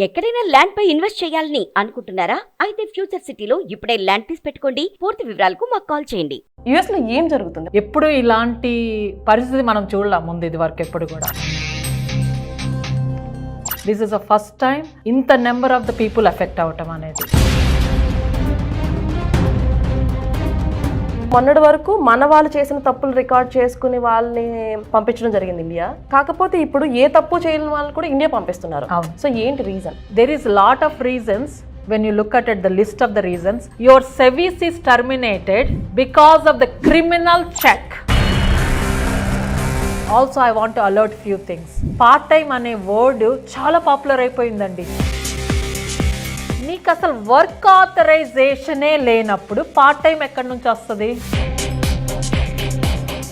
ఎక్కడైనా ల్యాండ్ పై ఇన్వెస్ట్ చేయాలని అనుకుంటున్నారా? అయితే ఫ్యూచర్ సిటీలో ఇప్పుడే ల్యాండ్ తీసి పెట్టుకోండి. పూర్తి వివరాలకు మాకు కాల్ చేయండి. యుఎస్ లో ఏం జరుగుతుంది? ఎప్పుడు ఇలాంటి పరిస్థితి మనం చూడలేం ముందు ఇది వరకు ఎప్పుడు కూడా. This is the first time ఇంత number of the people effect అవటం అనేది. మొన్నటి వరకు మన వాళ్ళు చేసిన తప్పులు రికార్డ్ చేసుకుని వాళ్ళని పంపించడం జరిగింది ఇండియా. కాకపోతే ఇప్పుడు ఏ తప్పు చేయని వాళ్ళు కూడా ఇండియా పంపిస్తున్నారు. సో ఏంటి reason? There is lot of reasons. When you look at it, the list of the reasons, your service is terminated because of the criminal check. Also, I want to alert few things. Part time అనే word చాలా popular అయిపోయిందండి. నీకు అసలు work ఆథరైజేషనే లేనప్పుడు part time ఎక్కడి నుంచి వస్తుంది?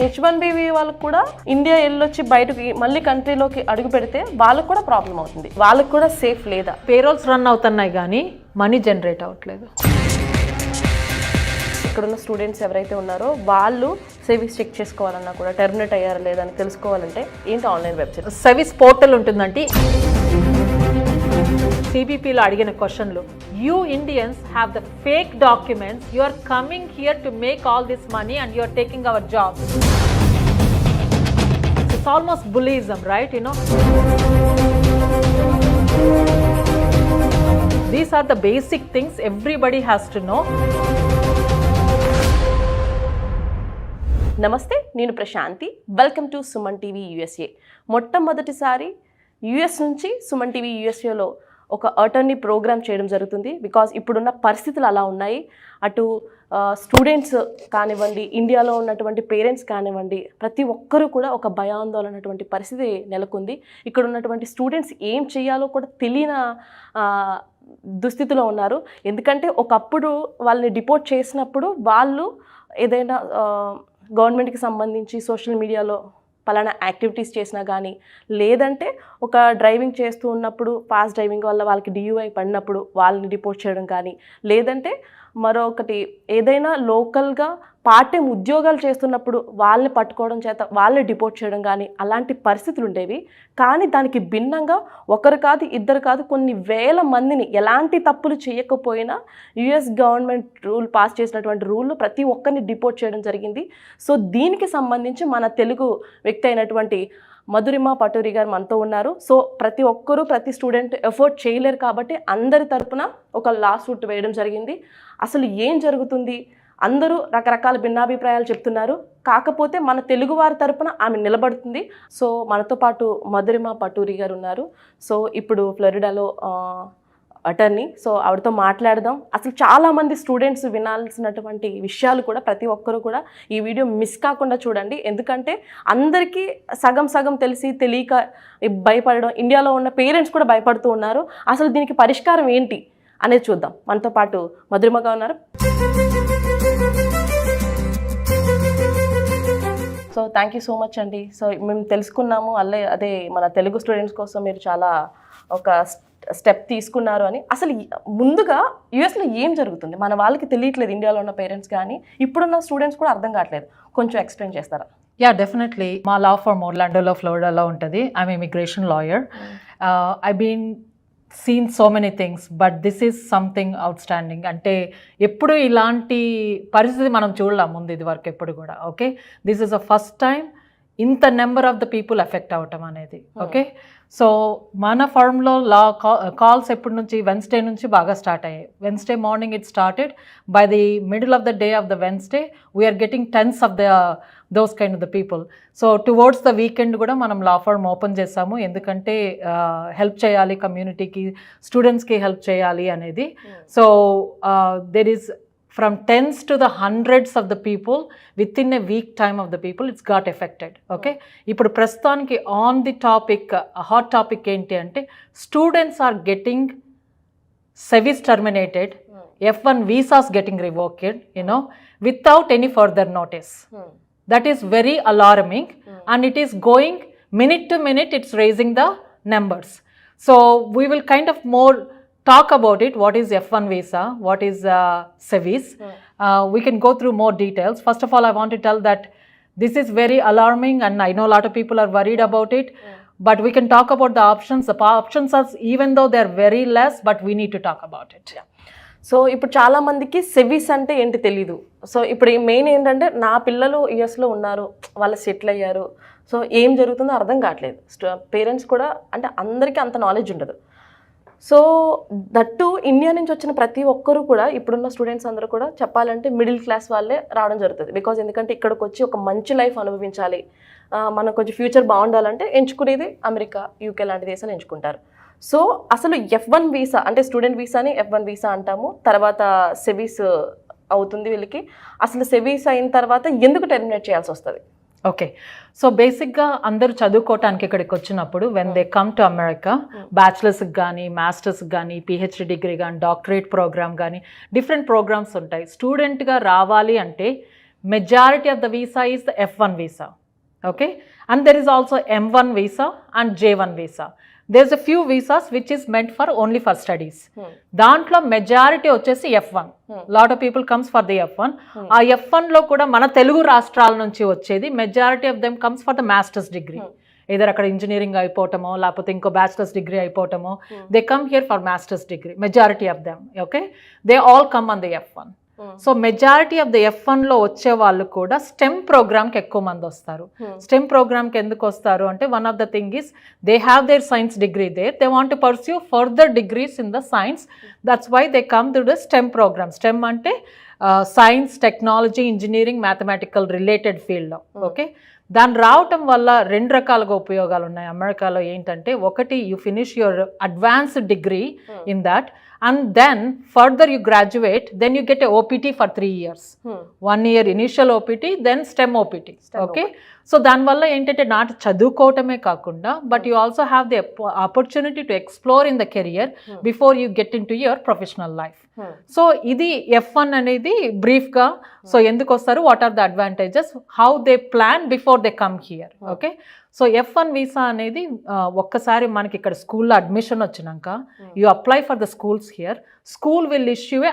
H1B వాళ్ళకు కూడా ఇండియా వెళ్ళొచ్చి బయటకి మళ్ళీ కంట్రీలోకి అడుగు పెడితే వాళ్ళకు కూడా ప్రాబ్లం అవుతుంది. వాళ్ళకు కూడా సేఫ్ లేదా? పేరోల్స్ రన్ అవుతున్నాయి కానీ మనీ జనరేట్ అవ్వట్లేదు. ఇక్కడున్న స్టూడెంట్స్ ఎవరైతే ఉన్నారో వాళ్ళు సర్వీస్ చెక్ చేసుకోవాలన్నా కూడా టెర్మినేట్ అయ్యారా లేదా అని తెలుసుకోవాలంటే ఏంటి ఆన్లైన్ వెబ్సైట్ సర్వీస్ పోర్టల్ ఉంటుందంటే సిబిపిలో అడిగిన క్వశ్చన్లు, you Indians have the fake documents, you are coming here to make all this money and you are taking our job. It's almost bullyism, right? You know, these are the basic things everybody has to know. నమస్తే, నేను Prashanthi. Welcome to Suman TV USA. మొట్టమొదటిసారి US నుంచి Suman TV యూఎస్ఏలో ఒక attorney programme చేయడం జరుగుతుంది. Because ఇప్పుడున్న పరిస్థితులు అలా ఉన్నాయి. అటు స్టూడెంట్స్ కానివ్వండి, ఇండియాలో ఉన్నటువంటి పేరెంట్స్ కానివ్వండి, ప్రతి ఒక్కరూ కూడా ఒక భయాందోళనటువంటి పరిస్థితి నెలకొంది. ఇక్కడ ఉన్నటువంటి స్టూడెంట్స్ ఏం చేయాలో కూడా తెలియని దుస్థితిలో ఉన్నారు. ఎందుకంటే ఒకప్పుడు వాళ్ళని డిపోర్ట్ చేసినప్పుడు వాళ్ళు ఏదైనా గవర్నమెంట్కి సంబంధించి సోషల్ మీడియాలో పలానా యాక్టివిటీస్ చేసినా కానీ, లేదంటే ఒక డ్రైవింగ్ చేస్తూ ఉన్నప్పుడు ఫాస్ట్ డ్రైవింగ్ వల్ల వాళ్ళకి DUI పడినప్పుడు వాళ్ళని డిపోర్ట్ చేయడం కానీ, లేదంటే మరొకటి ఏదైనా లోకల్గా పార్ట్ టైం ఉద్యోగాలు చేస్తున్నప్పుడు వాళ్ళని పట్టుకోవడం చేత వాళ్ళని డిపోర్ట్ చేయడం కానీ అలాంటి పరిస్థితులు ఉండేవి. కానీ దానికి భిన్నంగా ఒకరు కాదు, ఇద్దరు కాదు, కొన్ని వేల మందిని ఎలాంటి తప్పులు చేయకపోయినా యుఎస్ గవర్నమెంట్ పాస్ చేసినటువంటి రూల్లో ప్రతి ఒక్కరిని డిపోర్ట్ చేయడం జరిగింది. సో దీనికి సంబంధించి మన తెలుగు వ్యక్తి అయినటువంటి మధురిమ పటూరి గారు మనతో ఉన్నారు. సో ప్రతి ఒక్కరూ ప్రతి స్టూడెంట్ ఎఫర్ట్ చేయలేరు కాబట్టి అందరి తరపున ఒక లా సూట్ వేయడం జరిగింది. అసలు ఏం జరుగుతుంది? అందరూ రకరకాల భిన్నాభిప్రాయాలు చెప్తున్నారు. కాకపోతే మన తెలుగు వారి తరపున ఆమె నిలబడుతుంది. సో మనతో పాటు మధురిమ పటూరి గారు ఉన్నారు. సో ఇప్పుడు ఫ్లోరిడాలో అటర్నీ. సో ఆవిడతో మాట్లాడదాం. అసలు చాలామంది స్టూడెంట్స్ వినాల్సినటువంటి విషయాలు కూడా ప్రతి ఒక్కరు కూడా ఈ వీడియో మిస్ కాకుండా చూడండి. ఎందుకంటే అందరికీ సగం సగం తెలిసి తెలియక భయపడడం, ఇండియాలో ఉన్న పేరెంట్స్ కూడా భయపడుతూ ఉన్నారు. అసలు దీనికి పరిష్కారం ఏంటి అనేది చూద్దాం. మనతో పాటు మధురిమగా ఉన్నారు. So thank you so much అండి. సో మేము తెలుసుకున్నాము అదే మన తెలుగు స్టూడెంట్స్ కోసం మీరు చాలా ఒక స్టెప్ తీసుకున్నారు అని. అసలు ముందుగా యుఎస్లో ఏం జరుగుతుంది మన వాళ్ళకి తెలియట్లేదు, ఇండియాలో ఉన్న పేరెంట్స్ కానీ ఇప్పుడున్న స్టూడెంట్స్ కూడా అర్థం కావట్లేదు. కొంచెం ఎక్స్ప్లెయిన్ చేస్తారా? Yeah, definitely. మా లా ఫర్మ్ ఒర్లాండోలో ఫ్లోరిడాలో ఉంటుంది. I'm immigration lawyer. I been seen so many things but this is something outstanding. అంటే ఎప్పుడు ఇలాంటి పరిస్థితి మనం చూడలేం ముందు ఇది వరకు ఎప్పుడు కూడా. Okay, this is the first time ఇంత number of the people effect అవటం అనేది. ఓకే, సో మన ఫర్మ్లో లా కాల్స్ ఎప్పటి నుంచి వెన్స్డే నుంచి బాగా స్టార్ట్ అయ్యాయి. Wednesday morning it started. By the middle of the day of the Wednesday we're getting tens of those kind of the people. So towards the weekend కూడా మనం law firm open చేసాము. ఎందుకంటే help చేయాలి కమ్యూనిటీకి, స్టూడెంట్స్కి help చేయాలి అనేది. So there is from tens to the hundreds of the people within a week time of the people it's got affected. Okay, ఇప్పుడు ప్రస్తుతానికి on the topic hot topic ఏంటి అంటే students are getting service terminated, F1 visas getting revoked, you know, without any further notice. That is very alarming and it is going minute to minute, it's raising the numbers. So we will kind of more talk about it. What is F1 visa? What is service? We can go through more details. First of all, I want to tell that this is very alarming and I know a lot of people are worried about it. but we can talk about the options. The options are, even though they're very less, but we need to talk about it. So ఇప్పుడు చాలా మందికి SEVIS అంటే ఏంటి తెలీదు. So ఇప్పుడు main ఏంటంటే నా పిల్లలు యుఎస్లో ఉన్నారు, వాళ్ళు సెటిల్ అయ్యారు, సో ఏం జరుగుతుందో అర్థం కావట్లేదు. పేరెంట్స్ కూడా అంటే అందరికీ అంత నాలెడ్జ్ ఉండదు. సో దట్టు ఇండియా నుంచి వచ్చిన ప్రతి ఒక్కరు కూడా ఇప్పుడున్న స్టూడెంట్స్ అందరూ కూడా చెప్పాలంటే మిడిల్ క్లాస్ వాళ్ళే రావడం జరుగుతుంది. బికాజ్ ఎందుకంటే ఇక్కడికి వచ్చి ఒక మంచి లైఫ్ అనుభవించాలి, మనకు కొంచెం ఫ్యూచర్ బాగుండాలంటే ఎంచుకునేది అమెరికా, యూకే లాంటి దేశాలు ఎంచుకుంటారు. సో అసలు F1 వీసా అంటే స్టూడెంట్ వీసాని F1 వీసా అంటాము, తర్వాత సెవీస్ అవుతుంది వీళ్ళకి. అసలు సెవీస్ అయిన తర్వాత ఎందుకు టెర్మినేట్ చేయాల్సి వస్తుంది? ఓకే, సో బేసిక్గా అందరూ చదువుకోవటానికి ఇక్కడికి వచ్చినప్పుడు when they come to America, బ్యాచిలర్స్కి కానీ మాస్టర్స్కి కానీ పిహెచ్డి డిగ్రీ కానీ డాక్టరేట్ ప్రోగ్రామ్ కానీ డిఫరెంట్ ప్రోగ్రామ్స్ ఉంటాయి. స్టూడెంట్గా రావాలి అంటే majority of the visa is the F1 visa. Okay, and there is also M1 visa and J1 visa. There's a few visas which is meant for only for studies. దాంట్లో majority వచ్చేసి F1. Lot of people comes for the F1. ఆ F1లో కూడా మన తెలుగు రాష్ట్రాల నుంచి వచ్చేది majority of them comes for the masters degree. Either అక్కడ ఇంజనీరింగ్ అయిపోవటమో లేకపోతే ఇంకో బ్యాచిలర్స్ డిగ్రీ అయిపోవటమో, they come here for masters degree, majority of them. Okay, they all come on the F1. So majority of the F1లో వచ్చే వాళ్ళు కూడా stem ప్రోగ్రామ్కి ఎక్కువ మంది వస్తారు. స్టెమ్ ప్రోగ్రామ్కి ఎందుకు వస్తారు అంటే one of the thing is they have their science degree there, they want to pursue further degrees in the science. That's why they come to the STEM program. STEM అంటే science, technology, engineering, mathematical related ఫీల్డ్లో. Okay, దాన్ని రావటం వల్ల రెండు రకాలుగా ఉపయోగాలు ఉన్నాయి అమెరికాలో. ఏంటంటే ఒకటి, you finish your advanced degree in that, and then further you graduate, then you get a OPT for 3 years. 1 year initial OPT, then STEM OPT. Okay, so దానివల్ల ఏంటంటే నాట్ చదువుకోవటమే కాకుండా but you also have the opportunity to explore in the career before you get in to your professional life. So ఇది F1 అనేది బ్రీఫ్గా. So ఎందుకు వస్తారు, what are the advantages, how they plan before they come here. Okay, so F1 visa అనేది ఒక్కసారి మనకి ఇక్కడ స్కూల్లో అడ్మిషన్ వచ్చినాక you apply for the schools here, school will issue a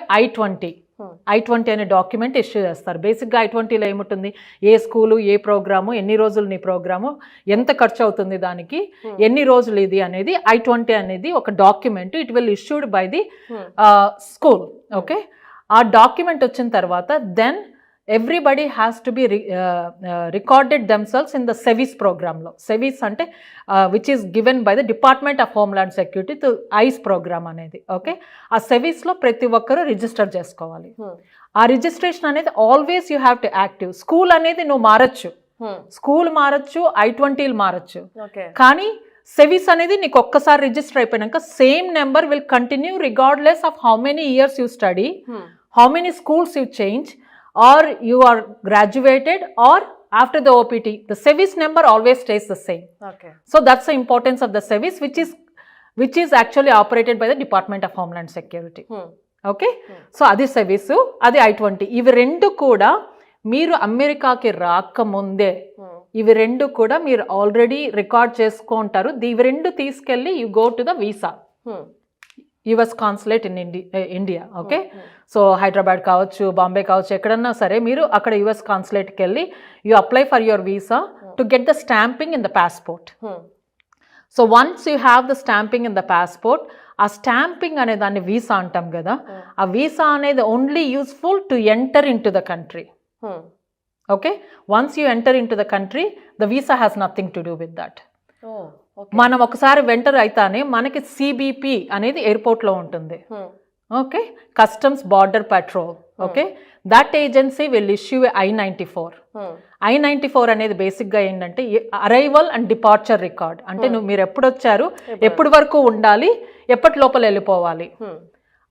I-20 అనే డాక్యుమెంట్ ఇష్యూ చేస్తారు. బేసిక్గా I-20లో ఏముంటుంది, ఏ స్కూలు, ఏ ప్రోగ్రాము, ఎన్ని రోజులు నీ ప్రోగ్రాము, ఎంత ఖర్చు అవుతుంది దానికి, ఎన్ని రోజులు ఇది అనేది I-20 అనేది ఒక document. It will issued by the school. Okay, ఆ డాక్యుమెంట్ వచ్చిన తర్వాత then everybody has to be recorded themselves in the SEVIS program lo. SEVIS ante which is given by the Department of Homeland Security to ICE program anedi. Okay, aa SEVIS lo prati okkaru register chesukovali. Aa registration anedi always you have to active. School anedi no marachu, school marachu, I-20 marachu. Okay, కానీ SEVIS అనేది నీకు ఒక్కసారి register అయిపోయాక same number will continue regardless of how many years you study, how many schools you change, or you are graduated, or after the OPT, the SEVIS number always stays the same. Okay, so that's the importance of the SEVIS, which is actually operated by the Department of Homeland Security. Okay, so adi SEVIS, adi I-20. ఇవి రెండు కూడా మీరు అమెరికాకి రాకముందే ఇవి రెండు కూడా మీరు ఆల్రెడీ రికార్డ్ చేసుకుంటారు. ఇవి రెండు తీసుకెళ్ళి you go to the visa, US consulate in India. Okay, so Hyderabad కావచ్చు, బాంబే కావచ్చు, ఎక్కడన్నా సరే మీరు అక్కడ యుఎస్ కాన్సులేట్కి వెళ్ళి you apply for your visa to get the stamping in the passport. So once you have the stamping in the passport, ఆ stamping అనే దాన్ని వీసా అంటాం కదా, ఆ వీసా అనేది only useful to enter in to the country. Okay, once you enter in to the country, the visa has nothing to do with that. మనం ఒకసారి venter అయితేనే మనకి CBP అనేది ఎయిర్పోర్ట్లో ఉంటుంది. Okay, customs border petrol. Okay, that agency will issue I-94. I-94 అనేది బేసిక్గా ఏంటంటే అరైవల్ అండ్ డిపార్చర్ రికార్డ్. అంటే మీరు ఎప్పుడు వచ్చారు, ఎప్పటి వరకు ఉండాలి, ఎప్పటి లోపల వెళ్ళిపోవాలి.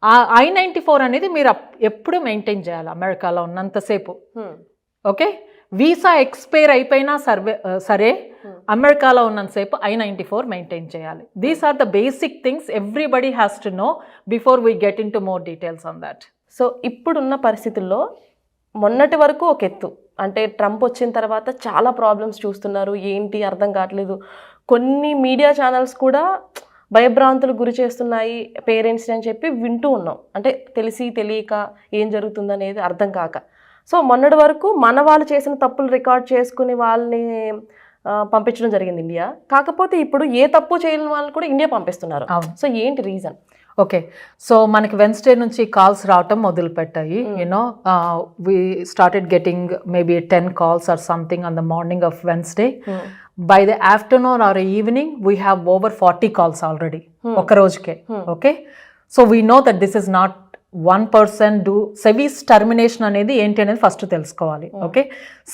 ఆ I-94 అనేది మీరు ఎప్పుడు మెయింటైన్ చేయాలి అమెరికాలో ఉన్నంతసేపు. ఓకే, వీసా ఎక్స్పైర్ అయిపోయినా సరే అమెరికాలో ఉన్నంతసేపు I-94 మెయింటైన్ చేయాలి. These are the basic things everybody has to know before we get in to more details on that. So ఇప్పుడున్న పరిస్థితుల్లో మొన్నటి వరకు ఒక ఎత్తు, అంటే ట్రంప్ వచ్చిన తర్వాత చాలా ప్రాబ్లమ్స్ చూస్తున్నారు, ఏంటి అర్థం కావట్లేదు. కొన్ని మీడియా ఛానల్స్ కూడా భయభ్రాంతులు గురి చేస్తున్నాయి పేరెంట్స్ని అని చెప్పి వింటూ ఉన్నాం. అంటే తెలిసి తెలియక ఏం జరుగుతుందనేది అర్థం కాక. సో మొన్నటి వరకు మన వాళ్ళు చేసిన తప్పులు రికార్డ్ చేసుకుని వాళ్ళని పంపించడం జరిగింది ఇండియా. కాకపోతే ఇప్పుడు ఏ తప్పు చేయని వాళ్ళని కూడా ఇండియా పంపిస్తున్నారు. అవును. సో ఏంటి రీజన్? ఓకే, సో మనకి వెన్స్డే నుంచి కాల్స్ రావటం మొదలు పెట్టాయి. You know we started getting maybe 10 calls or something on the morning of Wednesday. By the afternoon or evening we have over 40 calls already ఒక రోజుకే. Okay, so we know that this is not one person do. SEVIS termination అనేది ఏంటి అనేది first తెలుసుకోవాలి. Okay,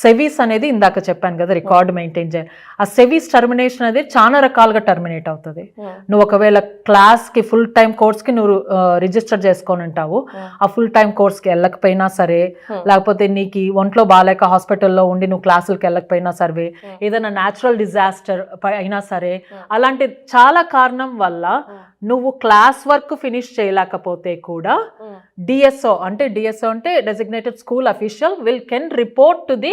సెవీస్ అనేది ఇందాక చెప్పాను కదా రికార్డ్ మెయింటైన్ చేయాలి. ఆ సెవీస్ టర్మినేషన్ అనేది చాలా రకాలుగా టర్మినేట్ అవుతుంది. నువ్వు ఒకవేళ క్లాస్కి ఫుల్ టైం కోర్స్కి నువ్వు రిజిస్టర్ చేసుకొని ఉంటావు, ఆ ఫుల్ టైం కోర్స్కి వెళ్ళకపోయినా సరే, లేకపోతే నీకు ఒంట్లో బాగాలేక హాస్పిటల్లో ఉండి నువ్వు క్లాసులకి వెళ్ళకపోయినా సరే, ఏదైనా న్యాచురల్ డిజాస్టర్ అయినా సరే, అలాంటి చాలా కారణం వల్ల నువ్వు క్లాస్ వర్క్ ఫినిష్ చేయలేకపోతే కూడా డిఎస్ఓ అంటే designated school official can report to the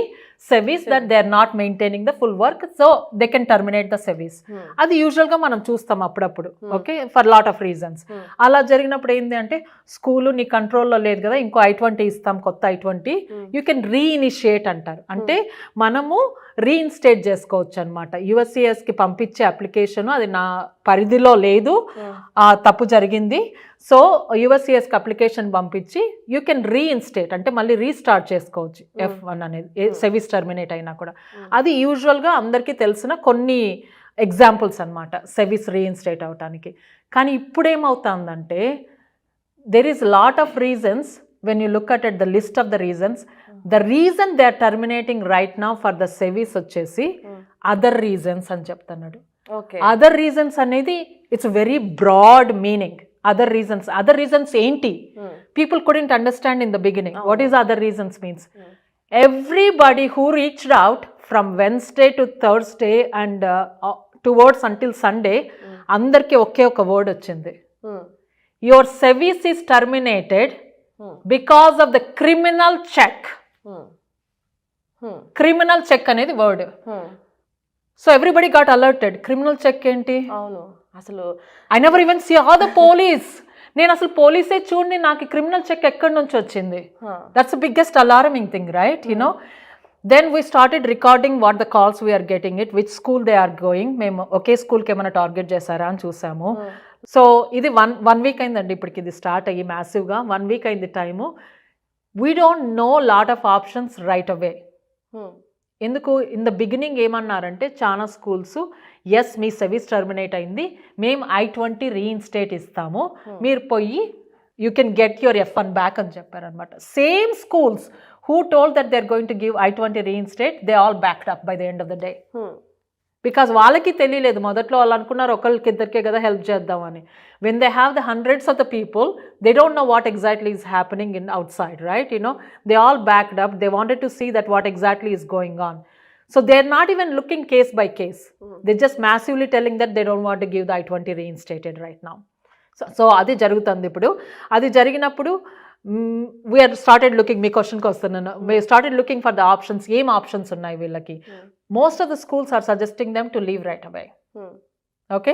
SEVIS that they are not maintaining the full work, so they can terminate the SEVIS. అది యూజువల్గా మనం చూస్తాం అప్పుడప్పుడు. Okay, for lot of reasons. అలా జరిగినప్పుడు ఏంటి అంటే స్కూలు నీ కంట్రోల్లో లేదు కదా, ఇంకో I-20 ఇస్తాం, కొత్త I-20, యూ కెన్ రీఇనిషియేట్ అంటారు. అంటే మనము రీఇన్స్టేట్ చేసుకోవచ్చు అనమాట. USCISకి పంపించే అప్లికేషన్ అది నా పరిధిలో లేదు, తప్పు జరిగింది, సో USCISకి అప్లికేషన్ పంపించి యూ కెన్ రీఇన్స్టేట్ అంటే మళ్ళీ రీస్టార్ట్ చేసుకోవచ్చు F1 అనేది సెవీస్ టర్మినేట్ అయినా కూడా. అది యూజువల్గా అందరికీ తెలిసిన కొన్ని ఎగ్జాంపుల్స్ అనమాట సెవీస్ రీఇన్స్టేట్ అవటానికి. కానీ ఇప్పుడు ఏమవుతుందంటే there is lot of reasons when you look at the list of the reasons. The reason they are terminating right now for the sevis వచ్చేసి other reasons అని చెప్తున్నాడు. other reasons అనేది it's a very broad meaning. other reasons ఏంటి? people couldn't understand in the beginning what is other reasons means. everybody who reached out from Wednesday to Thursday and towards until Sunday అందరికి ఒకే ఒక word వచ్చింది, your sevis is terminated because of the criminal check. criminal check అనేది word. So everybody got alerted. Criminal check ఏంటి? అవును, అసలు I never even saw the police. నేను అసలు పోలీసే చూడండి, నాకు క్రిమినల్ చెక్ ఎక్కడి నుంచి వచ్చింది? That's the biggest alarming thing, right? You know, then we started recording what the calls we're getting it, which school they are going. మేము ఒకే స్కూల్కి ఏమైనా టార్గెట్ చేశారా అని చూసాము. సో ఇది వన్ వీక్ అయిందండి ఇప్పటికి, ఇది స్టార్ట్ అయ్యి మ్యాసివ్గా 1 week అయింది time. We don't know lot of options right away. ఎందుకు ఇన్ ద బిగినింగ్ ఏమన్నారంటే చాలా స్కూల్స్, ఎస్ మీ సెవీస్ టర్మినేట్ అయింది, మేము I-20 రీఇన్స్టేట్ ఇస్తాము, మీరు పోయి you can get your F1 back అని చెప్పారనమాట. Same schools who told that they're going to give I-20 reinstate, they all backed up by the end of the day. Because వాళ్ళకి తెలియలేదు మొదట్లో, వాళ్ళు అనుకున్నారు ఒకళ్ళకి ఇద్దరికే కదా హెల్ప్ చేద్దామని. When they have the hundreds of the people, they don't know what exactly is happening in outside, right? You know, they all backed up. They wanted to see that what exactly is going on. So they're not even looking case by case. They're just massively telling that they don't want to give the I-20 reinstated right now. So అది జరుగుతుంది ఇప్పుడు. అది జరిగినప్పుడు we had started looking, మీ క్వశ్చన్కి వస్తున్నాను, we started looking for the options. ఏం options ఉన్నాయి వీళ్ళకి? most of the schools are suggesting them to leave right away. Okay,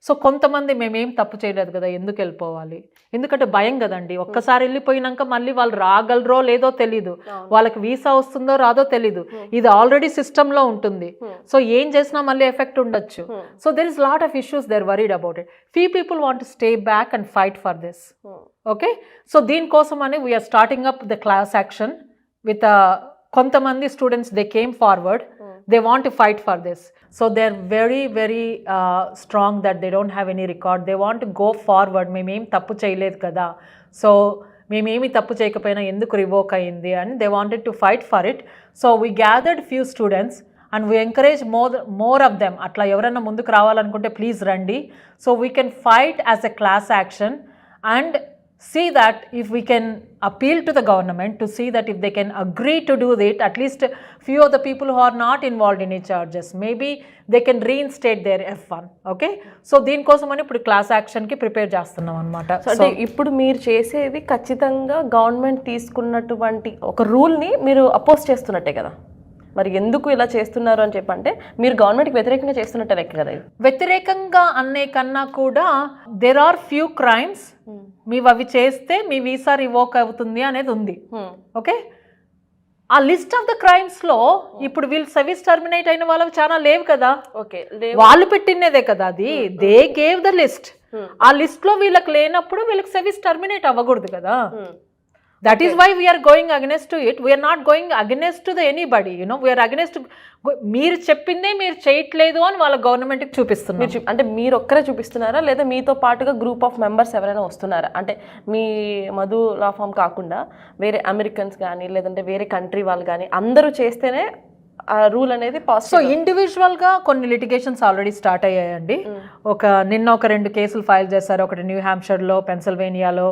so కొంతమంది మేమేం తప్పు చేయలేదు కదా, ఎందుకు వెళ్ళిపోవాలి? ఎందుకంటే భయం కదండి, ఒక్కసారి వెళ్ళిపోయినాక మళ్ళీ వాళ్ళు రాగలరో లేదో తెలీదు, వాళ్ళకి వీసా వస్తుందో రాదో తెలీదు, ఇది ఆల్రెడీ సిస్టంలో ఉంటుంది, సో ఏం చేసినా మళ్ళీ ఎఫెక్ట్ ఉండొచ్చు. So there is lot of issues, they are worried about it. few people want to stay back and fight for this. Okay, so దీనికోసం అని we're starting up the class action with కొంతమంది students, they came forward, they want to fight for this. So they're very very strong that they don't have any record. They want to go forward. మేమేం తప్పు చేయలేదు కదా, so మేమేమి తప్పు చేయకపోయినా ఎందుకు revoke అయింది అని they wanted to fight for it. So we gathered few students and we encourage more of them. అట్లా ఎవరైనా ముందుకు రావాలనుకుంటే ప్లీజ్ రండి. So we can fight as a class action and see that if we can appeal to the government to see that if they can agree to do it, at least few of the people who are not involved in any charges, maybe they can reinstate their F1. okay, so దీని కోసమని ఇప్పుడు class యాక్షన్కి prepare చేస్తున్నాం అనమాట. So ఇప్పుడు మీరు చేసేది ఖచ్చితంగా government తీసుకున్నటువంటి ఒక రూల్ని మీరు అపోజ్ చేస్తున్నట్టే కదా, మరి ఎందుకు ఇలా చేస్తున్నారు అని చెప్పంటే మీరు గవర్నమెంట్కి వ్యతిరేకంగా చేస్తున్నట్టే లెక్క కదా. వ్యతిరేకంగా అనే కన్నా కూడా దెర్ ఆర్ ఫ్యూ క్రైమ్స్, మీరు అవి చేస్తే మీ వీసా రివోక్ అవుతుంది అనేది ఉంది. ఓకే, ఆ లిస్ట్ ఆఫ్ ద క్రైమ్స్ లో ఇప్పుడు వీళ్ళు సర్వీస్ టర్మినేట్ అయిన వాళ్ళకి చాలా లేవు కదా, ఓకే వాళ్ళు పెట్టినదే కదా అది, దే గేవ్ ద లిస్ట్. ఆ లిస్ట్ లో వీళ్ళకి లేనప్పుడు వీళ్ళకి సర్వీస్ టర్మినేట్ అవ్వకూడదు కదా. That is why we're going against to it. We're not going against to the anybody, you know we're against. మీరు చెప్పిందే మీరు చేయట్లేదు అని వాళ్ళ గవర్నమెంట్కి చూపిస్తున్నారు. అంటే మీరు ఒక్కరే చూపిస్తున్నారా, లేదా మీతో పాటుగా గ్రూప్ ఆఫ్ మెంబర్స్ ఎవరైనా వస్తున్నారా? అంటే మీ మధు లా ఫామ్ కాకుండా వేరే అమెరికన్స్ కానీ లేదంటే వేరే కంట్రీ వాళ్ళు కానీ అందరూ చేస్తేనే ఆ రూల్ అనేది సో పాసిబుల్. ఇండివిజువల్గా కొన్ని లిటిగేషన్స్ ఆల్రెడీ స్టార్ట్ అయ్యాయండి. నిన్న ఒక 2 కేసులు ఫైల్ చేశారు, ఒకటి న్యూ హ్యాంప్షైర్లో, పెన్సిల్వేనియాలో,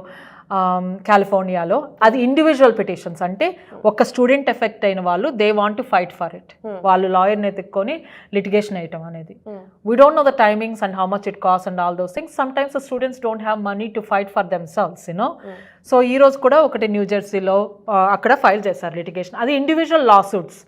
కాలిఫోర్నియాలో. అది ఇండివిజువల్ పిటిషన్స్, అంటే ఒక స్టూడెంట్ ఎఫెక్ట్ అయిన వాళ్ళు they want to fight for it. వాళ్ళు లాయర్ని ఎత్తుక్కొని లిటిగేషన్ వేయటం అనేది. We don't know the timings and how much it cost and all those things. Some times the students don't have money to fight for them selves, you know. So ఈ రోజు కూడా ఒకటి new జెర్సీలో అక్కడ file చేశారు litigation. అది individual లా suits.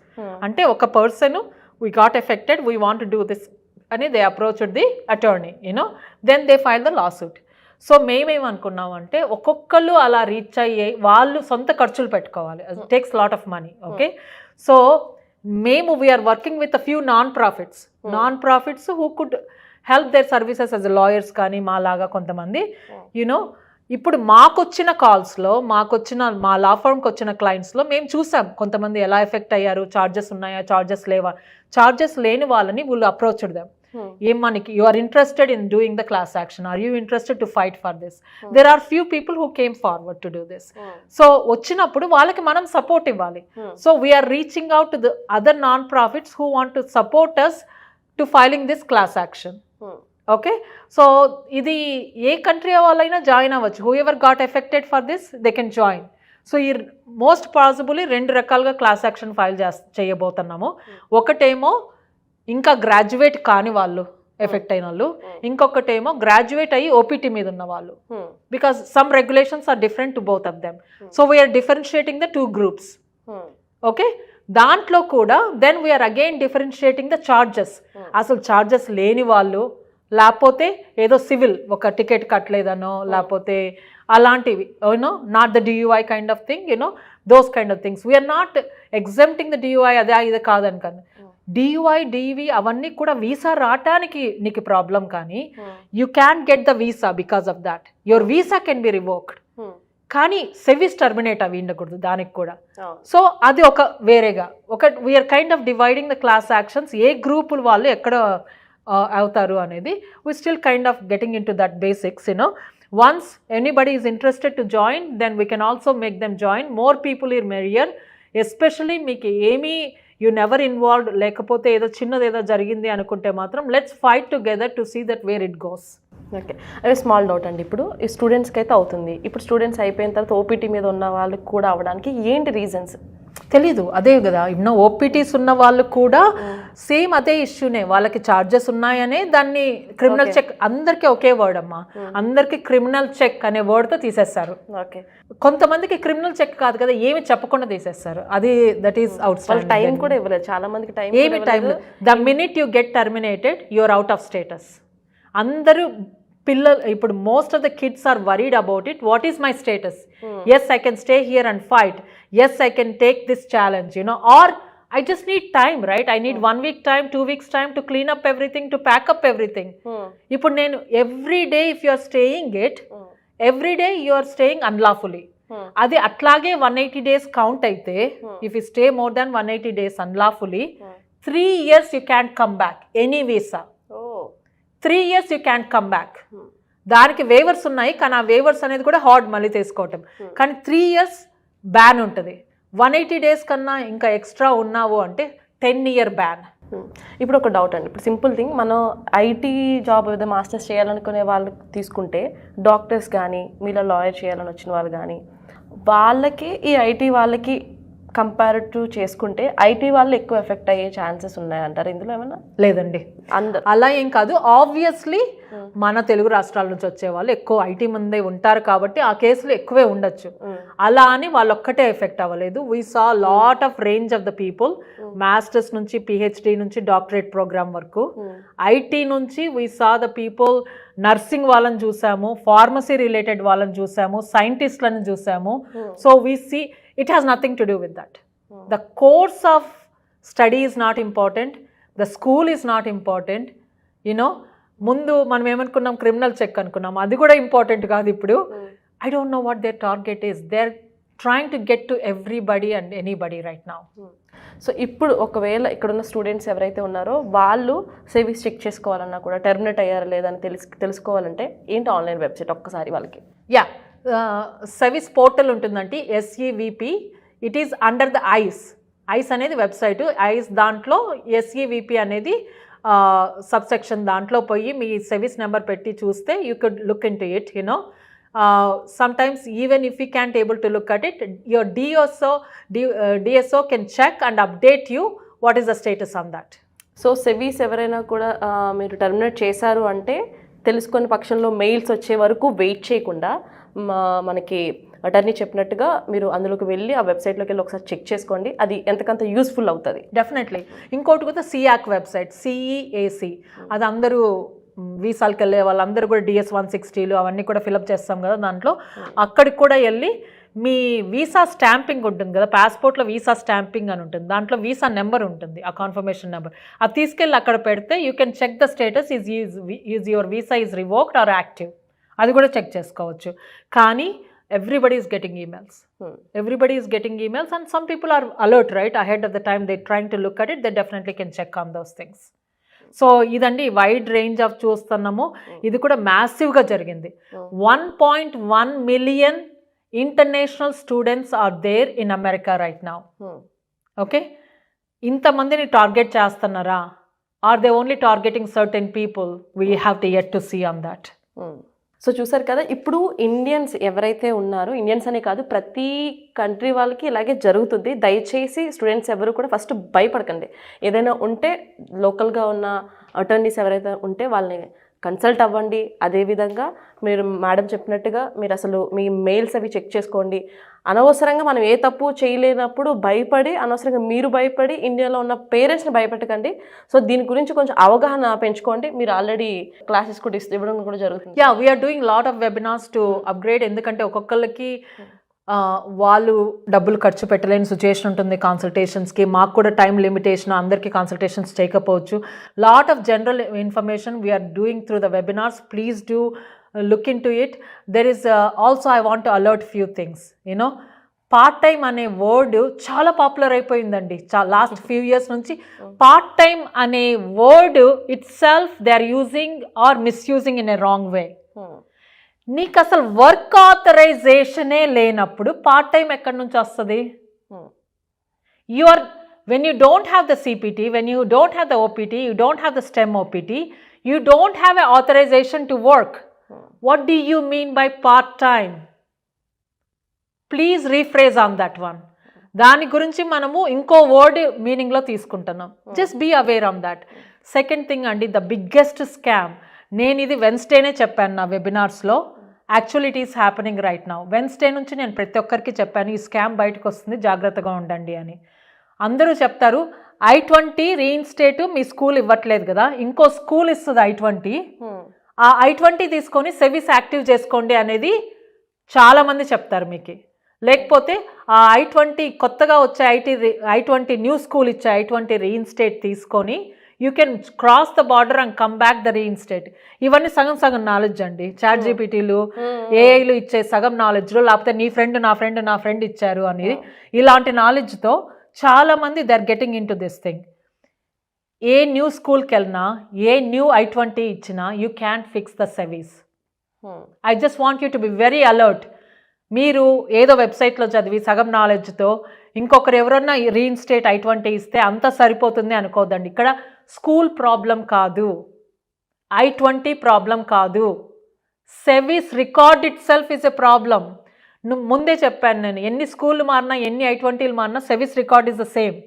అంటే ఒక person we got affected, we want to do this అని they approached the attorney, you know, then they file the lawsuit. So మేమేమనుకున్నామంటే ఒక్కొక్కళ్ళు అలా రీచ్ అయ్యి వాళ్ళు సొంత ఖర్చులు పెట్టుకోవాలి. Takes lot of money. Okay, so మేము we're working with a few non profits who could help their services as lawyers కానీ మా లాగా కొంతమంది, యూనో. ఇప్పుడు మాకొచ్చిన కాల్స్లో, మా లా ఫర్మ్కి వచ్చిన క్లయింట్స్లో మేము చూసాం కొంతమంది ఎలా ఎఫెక్ట్ అయ్యారు, ఛార్జెస్ ఉన్నాయా, ఛార్జెస్ లేవా. ఛార్జెస్ లేని వాళ్ళని వీళ్ళు అప్రోచ్డ్ దెమ్. ఏం మనకి you are interested in doing the class action, are you interested to fight for this. There are few people who came forward to do this. So వచ్చినప్పుడు వాళ్ళకి మనం సపోర్ట్ ఇవ్వాలి. So we are reaching out to the other non profits who want to support us to filing this class action. Okay, so ఇది ఏ country వాళ్ళైనా join అవ్వచ్చు. Whoever got affected for this they can join. So ఈ most possibly 2 రకాలుగా class action file చేయబోతున్నాము. ఒకటేమో ఇంకా graduate కాని వాళ్ళు ఎఫెక్ట్ అయిన వాళ్ళు, ఇంకొకటేమో గ్రాడ్యుయేట్ అయ్యి ఓపీటీ మీద ఉన్న వాళ్ళు. Because some regulations are different to both of them. So we are differentiating the 2 groups. Okay, దాంట్లో కూడా then we are again differentiating the charges. అసలు ఛార్జెస్ లేని వాళ్ళు, లేకపోతే ఏదో సివిల్ ఒక టికెట్ కట్టలేదనో, లేకపోతే అలాంటివి, you know, not the DUI kind of thing, you know, those kind of things. We're not exempting the DUI, అదే ఇది కాదని కానీ డియూఐ డివి అవన్నీ కూడా వీసా రావటానికి నీకు ప్రాబ్లం, కానీ you can get the visa because of that. Your visa can be revoked, కానీ సర్వీస్ టర్మినేట్ అవి ఉండకూడదు దానికి కూడా. సో అది ఒక వేరేగా we're kind of dividing the class actions. ఏ గ్రూపులు వాళ్ళు ఎక్కడ అవుతారు అనేది we still kind of getting into that basics, you know. Once anybody is interested to join, then we can also make them join. More people are merrier. Especially మీకు ఏమీ you never involved లేకపోతే ఏదో చిన్నది ఏదో జరిగింది అనుకుంటే మాత్రం let's fight together to see that where it goes. Okay, అదే స్మాల్ డౌట్ అండి. ఇప్పుడు ఈ స్టూడెంట్స్కి అయితే అవుతుంది, ఇప్పుడు స్టూడెంట్స్ అయిపోయిన తర్వాత ఓపీటీ మీద ఉన్న వాళ్ళకి కూడా అవ్వడానికి ఏంటి రీజన్స్ తెలీదు. అదే కదా, ఇప్పుడు ఓపీటీస్ ఉన్న వాళ్ళు కూడా సేమ్ అదే ఇష్యూనే. వాళ్ళకి ఛార్జెస్ ఉన్నాయనే దాన్ని క్రిమినల్ చెక్, అందరికీ ఒకే వర్డ్ అమ్మా, అందరికి క్రిమినల్ చెక్ అనే వర్డ్తో తీసేస్తారు. ఓకే, కొంతమందికి క్రిమినల్ చెక్ కాదు కదా, ఏమి చెప్పకుండా తీసేస్తారు. అది that is outstanding. Time కూడా ఇవ్వలేదు చాలా మందికి, టైం ఏమి time. The minute you get terminated you're out of status. అందరూ పిల్లలు ఇప్పుడు most of the kids are worried about it. What is my status? Yes I can stay here and fight. Yes, I can take this challenge, you know, or I just need time, right? I need 1 week time, 2 weeks time to clean up everything, to pack up everything. Ippudu nenu every day if you are staying it, every day you are staying unlawfully. Adi atlage 180 days count aithe, if you stay more than 180 days unlawfully, 3 years you can't come back, any visa. 3 years you can't come back. దానికి weavers ఉన్నాయి, కానీ ఆ weavers అనేది కూడా hard మళ్ళీ తీసుకోవటం. కానీ 3 years ban ఉంటుంది. 180 days కన్నా ఇంకా ఎక్స్ట్రా ఉన్నావు అంటే 10-year బ్యాన్. ఇప్పుడు ఒక డౌట్ అండి, ఇప్పుడు సింపుల్ థింగ్, మనం ఐటీ జాబ్ ఏదో మాస్టర్స్ చేయాలనుకునే వాళ్ళు తీసుకుంటే, డాక్టర్స్ కానీ మీలో లాయర్ చేయాలని వచ్చిన వాళ్ళు కానీ, వాళ్ళకి ఈ ఐటీ వాళ్ళకి కంపారిటివ్ చేసుకుంటే ఐటీ వాళ్ళు ఎక్కువ ఎఫెక్ట్ అయ్యే ఛాన్సెస్ ఉన్నాయంటారు ఇందులో ఏమన్నా? లేదండి, అలా ఏం కాదు. ఆబ్వియస్లీ మన తెలుగు రాష్ట్రాల నుంచి వచ్చే వాళ్ళు ఎక్కువ ఐటీ మందే ఉంటారు కాబట్టి ఆ కేసులు ఎక్కువే ఉండొచ్చు. అలా అని వాళ్ళొక్కటే ఎఫెక్ట్ అవ్వలేదు. We saw lot of range of the people, masters నుంచి పిహెచ్డి నుంచి డాక్టరేట్ ప్రోగ్రామ్ వరకు. ఐటీ నుంచి we saw the people, nursing వాళ్ళని చూసాము, ఫార్మసీ రిలేటెడ్ వాళ్ళని చూసాము, సైంటిస్ట్లను చూసాము. So we see it has nothing to do with that. The course of study is not important, the school is not important. You know ముందు మనం ఏమనుకున్నాం, క్రిమినల్ చెక్ అనుకున్నాం, అది కూడా ఇంపార్టెంట్ కాదు ఇప్పుడు. I don't know what their target is. They are trying to get to everybody and anybody right now. So ఇప్పుడు ఒకవేళ ఇక్కడున్న స్టూడెంట్స్ ఎవరైతే ఉన్నారో వాళ్ళు సేవింగ్స్ చెక్ చేసుకోవాలన్నా కూడా టెర్మినేట్ అయ్యారా లేదా అని తెలుసుకోవాలంటే ఏంటి ఆన్లైన్ వెబ్సైట్ ఒక్కసారి వాళ్ళకి? యా, సర్వీస్ పోర్టల్ ఉంటుందండి, SEVP. It is under the ice అనేది వెబ్సైట్. ఐస్ దాంట్లో SEVP అనేది సబ్సెక్షన్, దాంట్లో పోయి మీ సర్వీస్ నెంబర్ పెట్టి చూస్తే you could look in to it. You know sometimes even if you can't able to look at it, your DSO can check and update you what is the status on that. So SEVIS ఎవరైనా కూడా మీరు terminate చేశారు అంటే తెలుసుకునే పక్షంలో mails వచ్చే వరకు wait చేయకుండా మనకి అటర్నీ చెప్పినట్టుగా మీరు అందులోకి వెళ్ళి ఆ వెబ్సైట్లోకి వెళ్ళి ఒకసారి చెక్ చేసుకోండి, అది ఎంతకంత యూస్ఫుల్ అవుతుంది. డెఫినెట్లీ. ఇంకోటి కూడా CEAC వెబ్సైట్, CEAC, అది అందరూ వీసాలకు వెళ్ళే వాళ్ళందరూ కూడా DS-160లు అవన్నీ కూడా ఫిలప్ చేస్తాం కదా దాంట్లో. అక్కడికి కూడా వెళ్ళి మీ వీసా స్టాంపింగ్ ఉంటుంది కదా, పాస్పోర్ట్లో వీసా స్టాంపింగ్ అని ఉంటుంది, దాంట్లో వీసా నెంబర్ ఉంటుంది, ఆ కన్ఫర్మేషన్ నెంబర్, అది తీసుకెళ్ళి అక్కడ పెడితే you can check the status is your visa is revoked or active, అది కూడా చెక్ చేసుకోవచ్చు. కానీ everybody is getting emails. Everybody is getting emails and some people are alert, right? Ahead of the time they're trying to look at it, they definitely can check on those things. So ఇదండి wide range of చూస్తున్నాము. ఇది కూడా మ్యాసివ్గా జరిగింది. 1.1 million international students are there in America right now. Okay, ఇంతమందిని target చేస్తున్నారా? Are they only targeting certain people? We have to yet to see on that. So చూసారు కదా, ఇప్పుడు ఇండియన్స్ ఎవరైతే ఉన్నారో, ఇండియన్స్ అనే కాదు ప్రతి కంట్రీ వాళ్ళకి ఇలాగే జరుగుతుంది. దయచేసి స్టూడెంట్స్ ఎవరు కూడా ఫస్ట్ భయపడకండి. ఏదైనా ఉంటే లోకల్గా ఉన్న అటర్నీస్ ఎవరైతే ఉంటే వాళ్ళని కన్సల్ట్ అవ్వండి. అదేవిధంగా మీరు మేడం చెప్పినట్టుగా మీరు అసలు మీ మెయిల్స్ అవి చెక్ చేసుకోండి. అనవసరంగా మనం ఏ తప్పు చేయలేనప్పుడు భయపడి, అనవసరంగా మీరు భయపడి ఇండియాలో ఉన్న పేరెంట్స్ని భయపెట్టకండి. సో దీని గురించి కొంచెం అవగాహన పెంచుకోండి. మీరు ఆల్రెడీ క్లాసెస్ కూడా ఇవ్వడం కూడా జరుగుతుంది. Yeah, we are doing lot of webinars to upgrade. ఎందుకంటే ఒక్కొక్కరికి వాళ్ళు డబ్బులు ఖర్చు పెట్టలేని సిచ్యుయేషన్ ఉంటుంది కన్సల్టేషన్స్కి. మాకు కూడా టైం లిమిటేషన్, అందరికీ కన్సల్టేషన్స్ చేయకపోవచ్చు. Lot of general information we are doing through the webinars. Please do look into it. There is also I want to alert few things. You know, part time అనే word చాలా popular అయిపోయిందండి. Last few years నుంచి part time అనే word itself they are using or misusing in a wrong way. నీకు అసలు work ఆథరైజేషనే లేనప్పుడు part time ఎక్కడి నుంచి వస్తుంది? You are when you don't have the CPT, when you don't have the OPT, you don't have the STEM OPT, you don't have an authorization to work. What do you mean by part-time? Please rephrase on that one. దాని గురించి మనము ఇంకో word మీనింగ్లో తీసుకుంటున్నాం. Just be aware on that. Second thing అండి, the biggest scam. నేను ఇది వెన్స్డేనే చెప్పాను నా వెబినార్స్లో. Actually it is happening right now. Wednesday నుంచి నేను ప్రతి ఒక్కరికి చెప్పాను ఈ స్కామ్ బయటకు వస్తుంది, జాగ్రత్తగా ఉండండి అని. అందరూ చెప్తారు I-20 రీఇన్స్టేట్ మీ స్కూల్ ఇవ్వట్లేదు కదా, ఇంకో స్కూల్ ఇస్తుంది I-20, ఆ I-20 తీసుకొని సెవిస్ యాక్టివ్ చేసుకోండి అనేది చాలామంది చెప్తారు మీకు. లేకపోతే ఆ I-20 కొత్తగా వచ్చే I-20 న్యూ స్కూల్ ఇచ్చే I-20 రీఇన్స్టేట్ తీసుకొని you can cross the border and come back the reinstate. ఇవన్నీ సగం సగం నాలెడ్జ్ అండి. చాట్ జీపీటీలు, ఏఐలు ఇచ్చే సగం నాలెడ్జ్లో, లేకపోతే నీ ఫ్రెండ్ నా ఫ్రెండ్ ఇచ్చారు అనేది, ఇలాంటి నాలెడ్జ్తో చాలామంది they are getting into this thing. ఏ న్యూ స్కూల్కి వెళ్ళినా, ఏ న్యూ I-20 ఇచ్చినా you can fix the SEVIS. I just want you to be very alert. మీరు ఏదో వెబ్సైట్లో చదివి సగం నాలెడ్జ్తో ఇంకొకరు ఎవరన్నా రీఇన్స్టేట్ I-20 ఇస్తే అంతా సరిపోతుంది అనుకోదండి. ఇక్కడ స్కూల్ ప్రాబ్లం కాదు, I-20 ప్రాబ్లం కాదు, SEVIS record itself is a problem. ముందే చెప్పాను నేను, ఎన్ని స్కూళ్ళు మారినా, ఎన్ని I-20లు మారినా SEVIS record is the same.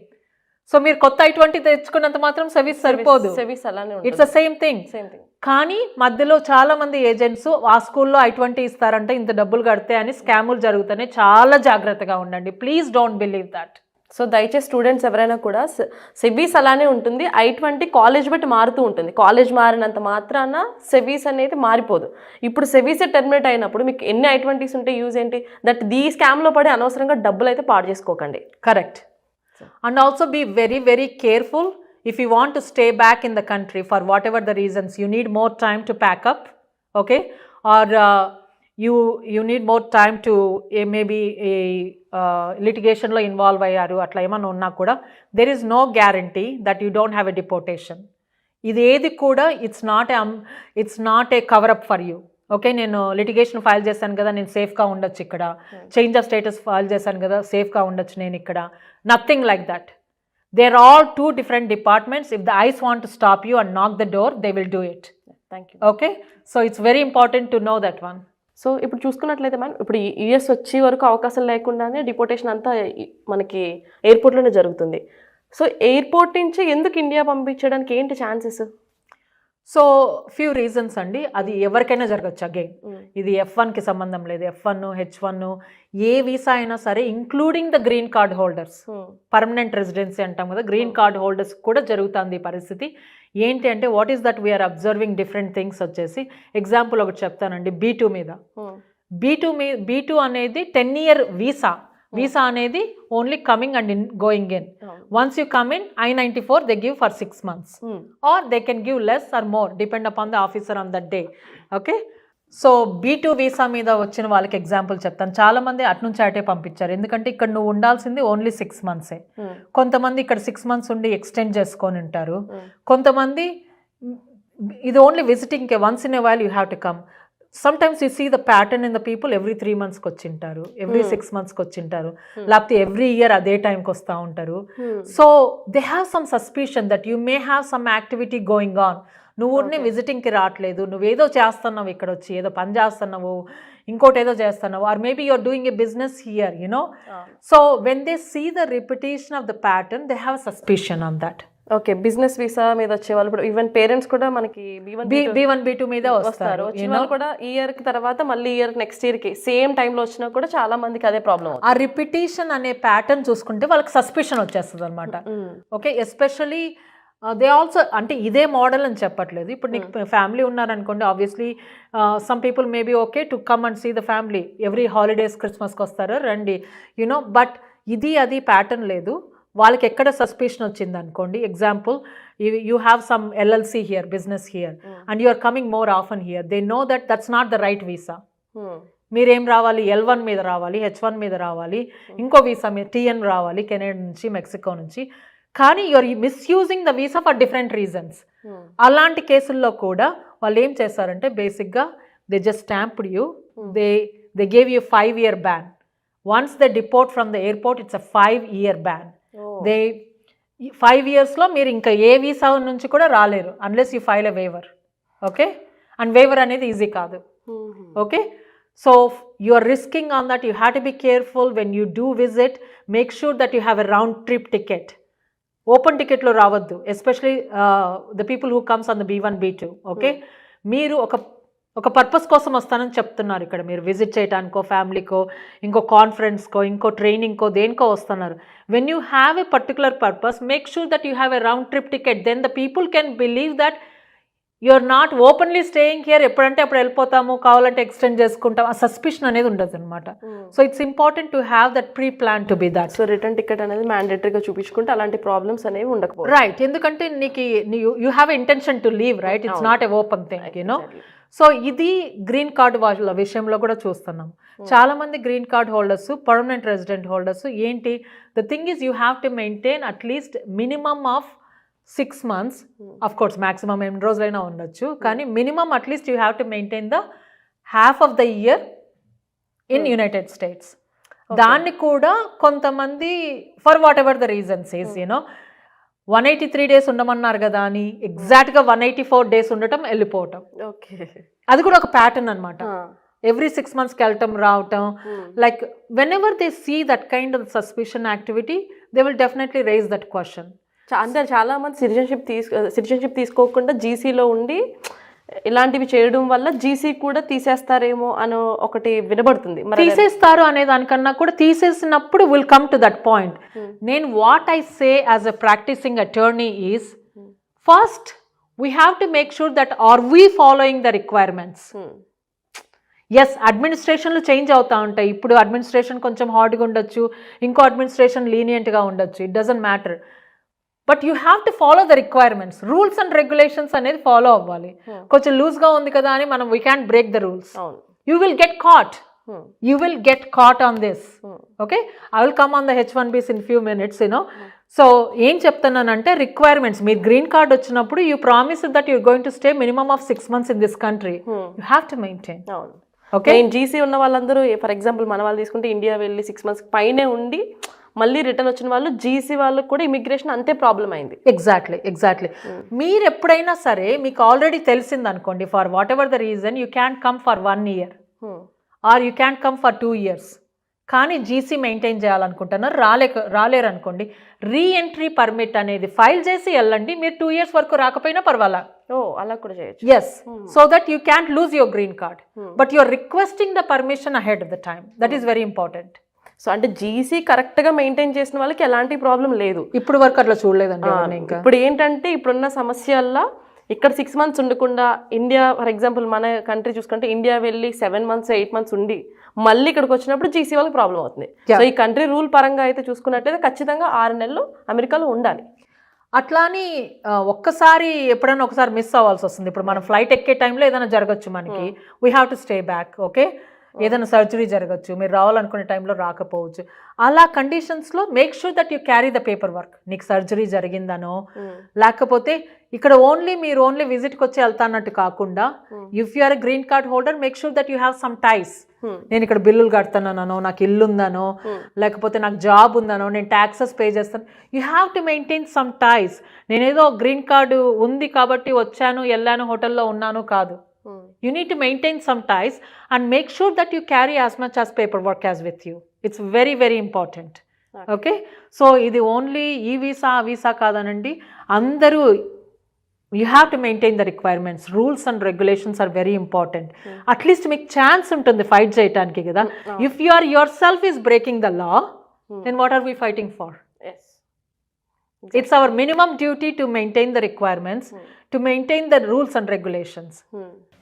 So మీరు కొత్త I-20 తెచ్చుకున్నంత మాత్రం సెవీస్ సరిపోదు. It's the same thing. కానీ మధ్యలో చాలా మంది ఏజెంట్స్ ఆ స్కూల్లో I-20 ఇస్తారంటే ఇంత డబ్బులు కడితే అని స్కాములు జరుగుతాయి. చాలా జాగ్రత్తగా ఉండండి. Please don't believe that. So దయచేసి స్టూడెంట్స్ ఎవరైనా కూడా సెవీస్ అలానే ఉంటుంది. I-20 కాలేజ్ బట్టి మారుతూ ఉంటుంది. కాలేజ్ మారినంత మాత్రాన సెవీస్ అనేది మారిపోదు. ఇప్పుడు సెవీసే టెర్మినేట్ అయినప్పుడు మీకు ఎన్ని I-20s ఉంటే యూజ్ ఏంటి? దట్ ఈ స్కామ్లో పడి అనవసరంగా డబ్బులు అయితే పాడు చేసుకోకండి. Correct. And also be very, very careful. If you want to stay back in the country for whatever the reasons, you need more time to pack up, okay? Or you need more time to maybe a litigation lo involve ayyaru atla emana unna kuda, there is no guarantee that you don't have a deportation. ఇది ఏది కూడా it's not a cover up for you. Okay, నేను litigation file చేశాను కదా, నేను సేఫ్గా ఉండొచ్చు ఇక్కడ, చేంజ్ ఆఫ్ స్టేటస్ ఫైల్ చేశాను కదా, సేఫ్గా ఉండొచ్చు నేను ఇక్కడ. Nothing like that. They are all two different departments. If the ICE want to stop you and knock the door, they will do it. Thank you. Okay, so it's very important to know that one. So ఇప్పుడు చూసుకున్నట్లయితే ma'am, ఇప్పుడు US వచ్చే వరకు అవకాశం లేకుండానే deportation అంతా మనకి ఎయిర్పోర్ట్లోనే జరుగుతుంది. సో ఎయిర్పోర్ట్ నుంచి ఎందుకు ఇండియా పంపించడానికి ఏంటి ఛాన్సెస్? సో ఫ్యూ రీజన్స్ అండి. అది ఎవరికైనా జరగచ్చు. అగైన్ ఇది F1కి సంబంధం లేదు. F1, H1 ఏ వీసా అయినా సరే, including the green card holders, permanent residency అంటాం కదా, గ్రీన్ కార్డ్ హోల్డర్స్ కూడా జరుగుతుంది ఈ పరిస్థితి. ఏంటి అంటే what is that we are observing different things వచ్చేసి, ఎగ్జాంపుల్ ఒకటి చెప్తానండి. B2 మీద, B2 అనేది 10-year వీసా. వీసా అనేది only coming and going in. Once you come in, I-94 they give for 6 months, or they can give less or more depend upon the officer on that day. Okay, so B2 visa మీద వచ్చిన వాళ్ళకి example చెప్తాను. చాలా మంది అటు నుంచి అటే పంపించారు, ఎందుకంటే ఇక్కడ నువ్వు ఉండాల్సింది ఓన్లీ 6 months. కొంతమంది ఇక్కడ 6 months ఉండి ఎక్స్టెండ్ చేసుకొని ఉంటారు. కొంతమంది ఇది ఓన్లీ విజిటింగ్కే, once in a while you have to come. Sometimes you see the pattern in the people, every 3 monthsకి వచ్చింటారు, ఎవ్రీ 6 monthsకి వచ్చింటారు, లేకపోతే ఎవ్రీ ఇయర్ అదే టైంకి వస్తూ ఉంటారు. So they have some suspicion that you may have some activity going on. నువ్వు విజిటింగ్కి రావట్లేదు, నువ్వేదో చేస్తున్నావు ఇక్కడ వచ్చి, ఏదో పని చేస్తున్నావు, ఇంకోటి ఏదో చేస్తున్నావు, or maybe you're doing a business here, you know. So when they see the repetition of the pattern, they have suspicion on that. Okay, business visa మీద వచ్చే వాళ్ళు ఇప్పుడు ఈవెన్ పేరెంట్స్ కూడా మనకి B1 B2 మీద వస్తారు. కూడా ఇయర్ కి తర్వాత మళ్ళీ నెక్స్ట్ ఇయర్ కి సేమ్ టైంలో వచ్చినా కూడా చాలా మందికి అదే ప్రాబ్లం. ఆ రిపిటేషన్ అనే ప్యాటర్న్ చూసుకుంటే వాళ్ళకి సస్పిషన్ వచ్చేస్తుంది అనమాట. ఓకే, ఎస్పెషలీ దే ఆల్సో, అంటే ఇదే మోడల్ అని చెప్పట్లేదు. ఇప్పుడు నీకు ఫ్యామిలీ ఉన్నారనుకోండి, obviously some people maybe okay to come and see the family every holidays, క్రిస్మస్కి వస్తారు, రండి, యునో. బట్ అది ప్యాటర్న్ లేదు. వాళ్ళకి ఎక్కడ సస్పిషన్ వచ్చింది అనుకోండి, example you have some LLC here, business here, and you are coming more often here, they know that that's not the right visa. మీరేం రావాలి, L1 మీద రావాలి, H1 మీద రావాలి, ఇంకో వీసా మీద TN రావాలి, కెనడా నుంచి, మెక్సికో నుంచి. కానీ you're misusing the visa for different reasons. అలాంటి కేసుల్లో కూడా వాళ్ళు ఏం చేస్తారంటే, బేసిక్గా they just stamped you, they gave you 5-year ban. Once they deport from the airport, it's a 5-year ban. The 5 yearsలో మీరు ఇంకా ఏ వీసా నుంచి కూడా రాలేరు unless you file a waiver. Okay, and waiver అనేది ఈజీ కాదు. Okay, so you are risking on that. You have to be careful when you do visit. Make sure that you have a round trip ticket. Open టికెట్లో రావద్దు, especially the people who comes on the B1 B2. Okay, మీరు ఒక purpose కోసం వస్తానని చెప్తున్నారు ఇక్కడ, మీరు visit చేయడానికో, ఫ్యామిలీకో, ఇంకో కాన్ఫరెన్స్కో, ఇంకో ట్రైనింగ్కో, దేనికో వస్తున్నారు. When you have a particular purpose, make sure that you have a round trip ticket. Then the people can believe that you are not openly staying here, ఎప్పుడంటే అప్పుడు వెళ్ళిపోతాము, కావాలంటే ఎక్స్టెండ్ చేసుకుంటాం, ఆ సస్పిషన్ అనేది ఉండదు అనమాట. So it's important to have that pre plan to be that. So return ticket అనేది మ్యాండేటరీగా చూపించుకుంటే అలాంటి ప్రాబ్లమ్స్ అనేవి ఉండకపోవచ్చు. రైట్, ఎందుకంటే నీకు you have a intention to leave, right? It's not a open thing, you know. So ఇది గ్రీన్ కార్డ్ వాళ్ళ విషయంలో కూడా చూస్తున్నాం. చాలా మంది green card holders, permanent resident holders ఏంటి, the thing is you have to maintain at least minimum of 6 months. Of course maximum ఎన్ని రోజులైనా ఉండొచ్చు, కానీ minimum at least you have to maintain the half of the year in United States. దాన్ని కూడా కొంతమంది for whatever the reasons is, you know, 183 days ఉండమన్నారు కదా అని ఎగ్జాక్ట్గా 184 days ఉండటం, వెళ్ళిపోవటం. ఓకే, అది కూడా ఒక ప్యాటర్న్ అనమాట. ఎవ్రీ 6 monthsకి వెళ్ళటం, రావటం. Like whenever they see that kind of suspicion activity, they will definitely raise that question. అంటే చాలా మంది సిటిజన్షిప్ తీసుకోకుండా జీసీలో ఉండి ఇలాంటివి చేయడం వల్ల జీసీ కూడా తీసేస్తారేమో అని ఒకటి వినబడుతుంది. తీసేస్తారు అనే దానికన్నా కూడా తీసేసినప్పుడు will come to that point. నేను what I say as a practicing attorney is, first we have to make sure that are we following the requirements. Yes, అడ్మినిస్ట్రేషన్లు చేంజ్ అవుతూ ఉంటాయి. ఇప్పుడు అడ్మినిస్ట్రేషన్ కొంచెం హార్డ్గా ఉండొచ్చు, ఇంకో అడ్మినిస్ట్రేషన్ లీనియంట్గా ఉండొచ్చు, it doesn't matter. But you have to follow the requirements. Rules and regulations అనేది ఫాలో అవ్వాలి. కొంచెం లూజ్గా ఉంది కదా అని మనం we can break the rules. You will get caught. You will get caught on this. Okay, I will come on the H1Bs in few minutes, you know. So ఏం చెప్తున్నానంటే రిక్వైర్మెంట్స్, మీరు గ్రీన్ కార్డ్ వచ్చినప్పుడు you promise that you're going to stay minimum of 6 months in this country. You have to maintain. Okay, GC ఉన్న వాళ్ళందరూ for example మన వాళ్ళు తీసుకుంటే India వెళ్ళి 6 months పైనే ఉండి మళ్ళీ రిటర్న్ వచ్చిన వాళ్ళు, జీసీ వాళ్ళకి కూడా ఇమిగ్రేషన్ అంతే ప్రాబ్లం అయింది. ఎగ్జాక్ట్లీ. మీరు ఎప్పుడైనా సరే మీకు ఆల్రెడీ తెలిసింది అనుకోండి, for whatever the reason you can come for 1 year or you can come for 2 years. కానీ జీసీ మెయింటైన్ చేయాలనుకుంటున్నారు, రాలేరు అనుకోండి, రీఎంట్రీ పర్మిట్ అనేది ఫైల్ చేసి వెళ్ళండి. మీరు 2 years వరకు రాకపోయినా పర్వాలా. అలా కూడా చేయొచ్చు. Yes, so that you can lose your green card, but you're requesting the permission ahead of the time. That is very important. So అంటే జీసీ కరెక్ట్గా మెయింటైన్ చేసిన వాళ్ళకి ఎలాంటి ప్రాబ్లం లేదు. ఇప్పుడు వరకు అట్లా చూడలేదండి. ఇంకా ఇప్పుడు ఏంటంటే ఇప్పుడున్న సమస్యల్లో ఇక్కడ 6 months ఉండకుండా ఇండియా ఫర్ ఎగ్జాంపుల్ మన కంట్రీ చూసుకుంటే ఇండియా వెళ్ళి 7 months 8 months ఉండి మళ్ళీ ఇక్కడికి వచ్చినప్పుడు జీసీ వాళ్ళకి ప్రాబ్లం అవుతుంది. సో ఈ కంట్రీ రూల్ పరంగా అయితే చూసుకున్నట్లయితే ఖచ్చితంగా 6 నెలలు అమెరికాలో ఉండాలి. అట్లా అని ఒక్కసారి ఎప్పుడైనా ఒకసారి మిస్ అవ్వాల్సి వస్తుంది. ఇప్పుడు మనం ఫ్లైట్ ఎక్కే టైంలో ఏదైనా జరగచ్చు మనకి, we have to stay back. Okay, ఏదైనా సర్జరీ జరగచ్చు, మీరు రావాలనుకునే టైంలో రాకపోవచ్చు. అలా కండిషన్స్లో make sure that you carry the paperwork. నీకు సర్జరీ జరిగిందనో, లేకపోతే ఇక్కడ మీరు ఓన్లీ విజిట్కి వచ్చి వెళ్తాన్నట్టు కాకుండా, if you are a green card holder make sure that you have some ties. నేను ఇక్కడ బిల్లులు కడుతున్నానో, నాకు ఇల్లు ఉందనో, లేకపోతే నాకు జాబ్ ఉందనో, నేను ట్యాక్సెస్ పే చేస్తాను. You have to maintain some ties. నేనేదో గ్రీన్ కార్డు ఉంది కాబట్టి వచ్చాను, వెళ్ళాను, హోటల్లో ఉన్నాను కాదు. You need to maintain some ties and make sure that you carry as much as paperwork as with you. It's very, very important. Okay? So, ఇది only ఈ వీసా ఆ వీసా కాదనండి, అందరూ you have to maintain the requirements. Rules and regulations are very important. At least మీకు chance ఉంటుంది fight చేయడానికి కదా. If you are yourself is breaking the law, then what are we fighting for? It's our minimum duty to maintain the requirements, to maintain the rules and regulations.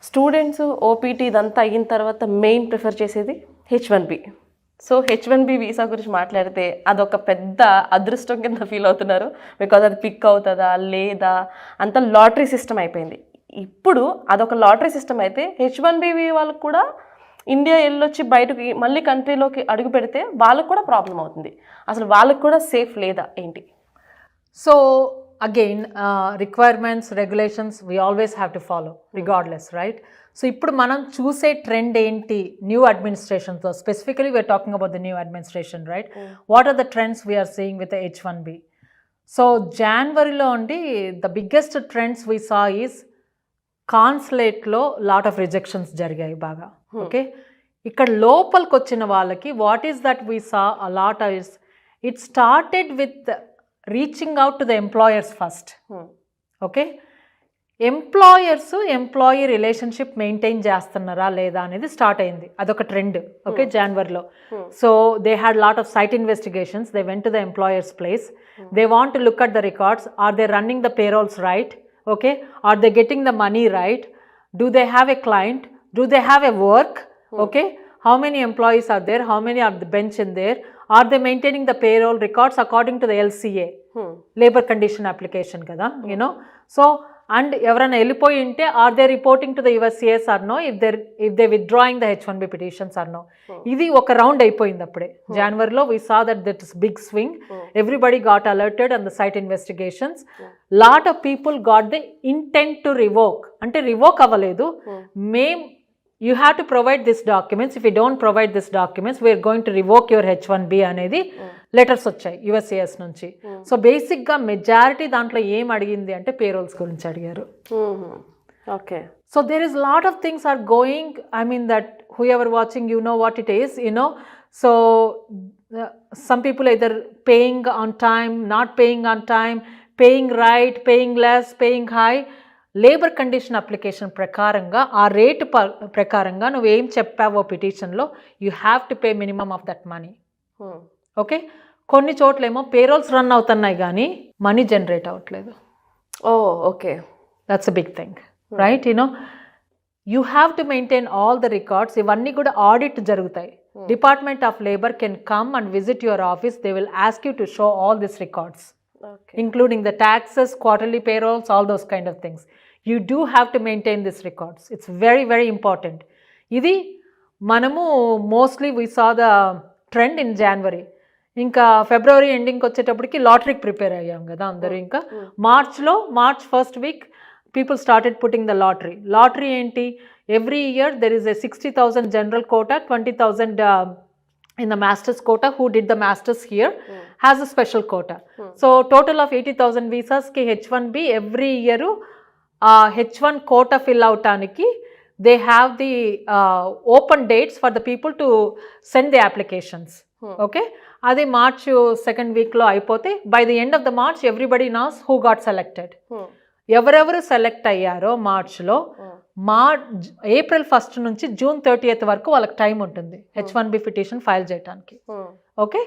Students OPT ఇదంతా అయిన తర్వాత main prefer చేసేది H1B. So H1B visa గురించి మాట్లాడితే అదొక పెద్ద అదృష్టం కింద ఫీల్ అవుతున్నారు. బికాజ్ అది పిక్ అవుతుందా లేదా అంత లాటరీ సిస్టమ్ అయిపోయింది. ఇప్పుడు అదొక లాటరీ సిస్టమ్ అయితే H1B వాళ్ళకు కూడా ఇండియా వెళ్ళొచ్చి బయటకి మళ్ళీ కంట్రీలోకి అడుగు పెడితే వాళ్ళకు కూడా ప్రాబ్లం అవుతుంది. అసలు వాళ్ళకు కూడా సేఫ్ లేదా ఏంటి? So again, requirements, regulations, we always have to follow regardless, right? So ఇప్పుడు మనం చూసే ట్రెండ్ ఏంటి న్యూ అడ్మినిస్ట్రేషన్తో, specifically we're talking about the new administration, right? What are the trends we're seeing with H1B? So జనవరిలో అండి the biggest trends we saw is కాన్సులేట్లో lot of rejections జరిగాయి బాగా. ఓకే, ఇక్కడ లోపలికి వచ్చిన వాళ్ళకి what is that we saw a lot is it started with reaching out to the employers first. Okay, employee relationship maintain చేస్తున్నారా లేదా అనేది స్టార్ట్ అయింది. అదొక ట్రెండ్. ఓకే, జనవరిలో. So they had lot of site investigations. They went to the employers place. They want to look at the records. Are they running the payrolls right? Okay, are they getting the money right? Do they have a client? Do they have a work? Okay, how many employees are there? How many are the bench in there? Are they maintaining the payroll records according to the LCA? Labor condition application kada, you know. So, and ఎవరైనా వెళ్ళిపోయి ఉంటే are they reporting to the USCIS or no? If they withdrawing the H1B petitions or no? ఇది ఒక round అయిపోయింది అప్పుడే. జనవరిలో we saw that is big swing. Everybody got alerted on the site investigations. Lot of people got the intent to revoke. అంటే revoke అవ్వలేదు. You have to provide these documents. If you don't provide these documents, we are going to revoke your H1B అనేది letters వచ్చాయి USCIS నుంచి. So బేసిక్గా majority దాంట్లో ఏం అడిగింది అంటే పేరోల్స్ గురించి అడిగారు. Okay, so there is lot of things are going. I mean that whoever watching you know what it is, you know. So some people either paying on time, not paying on time, paying right, paying less, paying high. Labour condition application ప్రకారంగా ఆ rate ప్రకారంగా నువ్వేం చెప్పావో పిటిషన్లో you have to pay minimum of that money. Okay, కొన్ని చోట్లేమో payrolls run అవుతున్నాయి కానీ మనీ జనరేట్ అవ్వట్లేదు. Okay, that's a big thing, right? You know, you have to maintain all the records. ఇవన్నీ కూడా ఆడిట్ జరుగుతాయి. Department of labour can come and visit your office. They will ask you to show all this records, including the taxes, quarterly payrolls, all those kind of things. You do have to maintain these records. It's very, very important. ఇది మనము mostly we saw the trend in January. ఇంకా ఫిబ్రవరి ఎండింగ్కి వచ్చేటప్పటికి లాటరీకి prepare అయ్యాం కదా అందరూ. ఇంకా March first week people started putting the lottery ఏంటి, every year there is a 60,000 general quota, 20,000 in the master's quota. Who did the masters here has a special quota. So total of 80,000 visas ki H1B every year H1 quota fill out aniki they have the open dates for the people to send the applications. Okay, adi March second week lo ayipote by the end of the March everybody knows who got selected. ఎవరెవరు select అయ్యారో మార్చ్లో April 1 నుంచి June 30 వరకు వాళ్ళకి time ఉంటుంది H1B petition file చేయడానికి. Okay,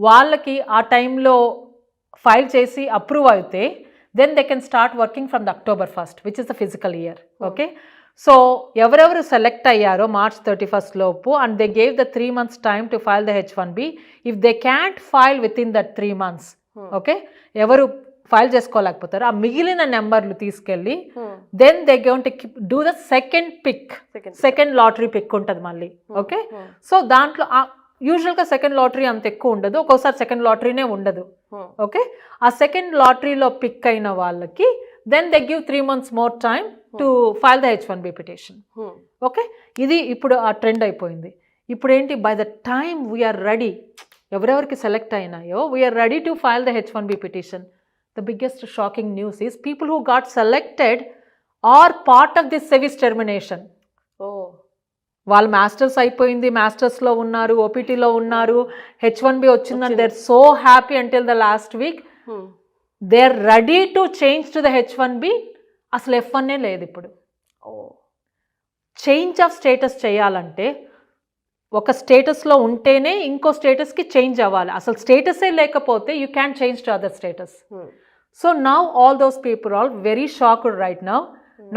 వాళ్ళకి ఆ టైంలో ఫైల్ చేసి అప్రూవ్ అయితే then they can start working from the October 1st which is the physical year. Okay, so ఎవరెవరు సెలెక్ట్ అయ్యారో March 31 లోపు and they gave the 3 months time to file the H1B. If they can't file within that 3 months, okay, ఎవరు file చేసుకోలేకపోతారు ఆ మిగిలిన నెంబర్లు తీసుకెళ్ళి then they going to do the second lottery pick ఉంటుంది మళ్ళీ. ఓకే, సో దాంట్లో యూజువల్గా సెకండ్ లాటరీ అంత ఎక్కువ ఉండదు, ఒక్కోసారి సెకండ్ లాటరీనే ఉండదు. ఓకే, ఆ సెకండ్ లాటరీలో పిక్ అయిన వాళ్ళకి then they give 3 months more time to file the H1B petition. Okay, ఇది ఇప్పుడు ఆ ట్రెండ్ అయిపోయింది. ఇప్పుడు ఏంటి, by the time we're ready, ఎవరెవరికి సెలెక్ట్ అయినాయో we're ready to file the H1B petition. The biggest shocking news is people who got selected are part of this service termination. వాళ్ళు masters అయిపోయింది, మాస్టర్స్లో ఉన్నారు, ఓపీటీలో ఉన్నారు, H1B వచ్చిందని they are so happy until the last week. They are ready to change to the H1B. అసలు F1 లేదు ఇప్పుడు. చేంజ్ ఆఫ్ స్టేటస్ చేయాలంటే ఒక స్టేటస్లో ఉంటేనే ఇంకో స్టేటస్కి చేంజ్ అవ్వాలి. అసలు స్టేటసే లేకపోతే you can change to other status. So now all those people all very shocked right now.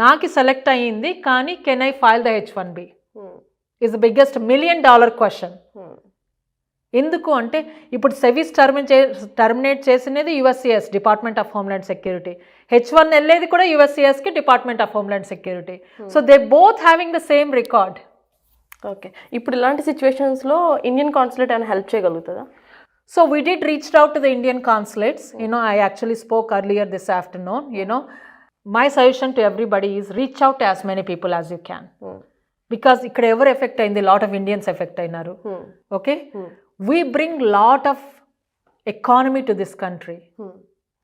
నాకు సెలెక్ట్ అయ్యింది కానీ can I file the H1B is the biggest $1 million question. ఎందుకు అంటే ఇప్పుడు సెవిస్ టర్మినేట్ చేసినది USCIS, department of homeland security. H1 వెళ్ళేది కూడా USCISకి, department of homeland security. So they both having the same record. Okay, ఇప్పుడు ఇలాంటి సిచ్యువేషన్స్లో ఇండియన్ కాన్సులేట్ ఏమైనా help చేయగలుగుతుందా? So we did reached out to the Indian consulates. You know, I actually spoke earlier this afternoon. You know, my suggestion to everybody is reach out to as many people as you can. Because ikkada ever effect ayindi, lot of Indians effect ayinaru. Okay, we bring lot of economy to this country.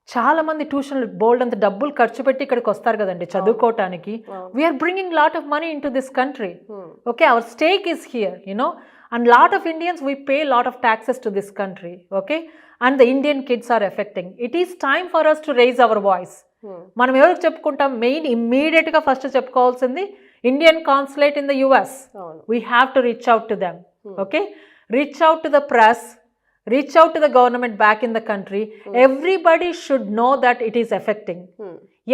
చాలా మంది ట్యూషన్లు బోల్డ్ అంత డబ్బులు ఖర్చు పెట్టి ఇక్కడికి వస్తారు కదండి చదువుకోవటానికి. We're bringing lot of money into this country. Okay, our stake is here, you know, and lot of Indians, we pay lot of taxes to this country. Okay, and the Indian kids are affecting. It is time for us to raise our voice. మనం ఎవరికి చెప్పుకుంటాం, main ఇమ్మీడియట్గా first చెప్పుకోవాల్సింది Indian consulate in the US. We have to reach out to them. Okay, reach out to the press, reach out to the government back in the country. Everybody should know that it is affecting.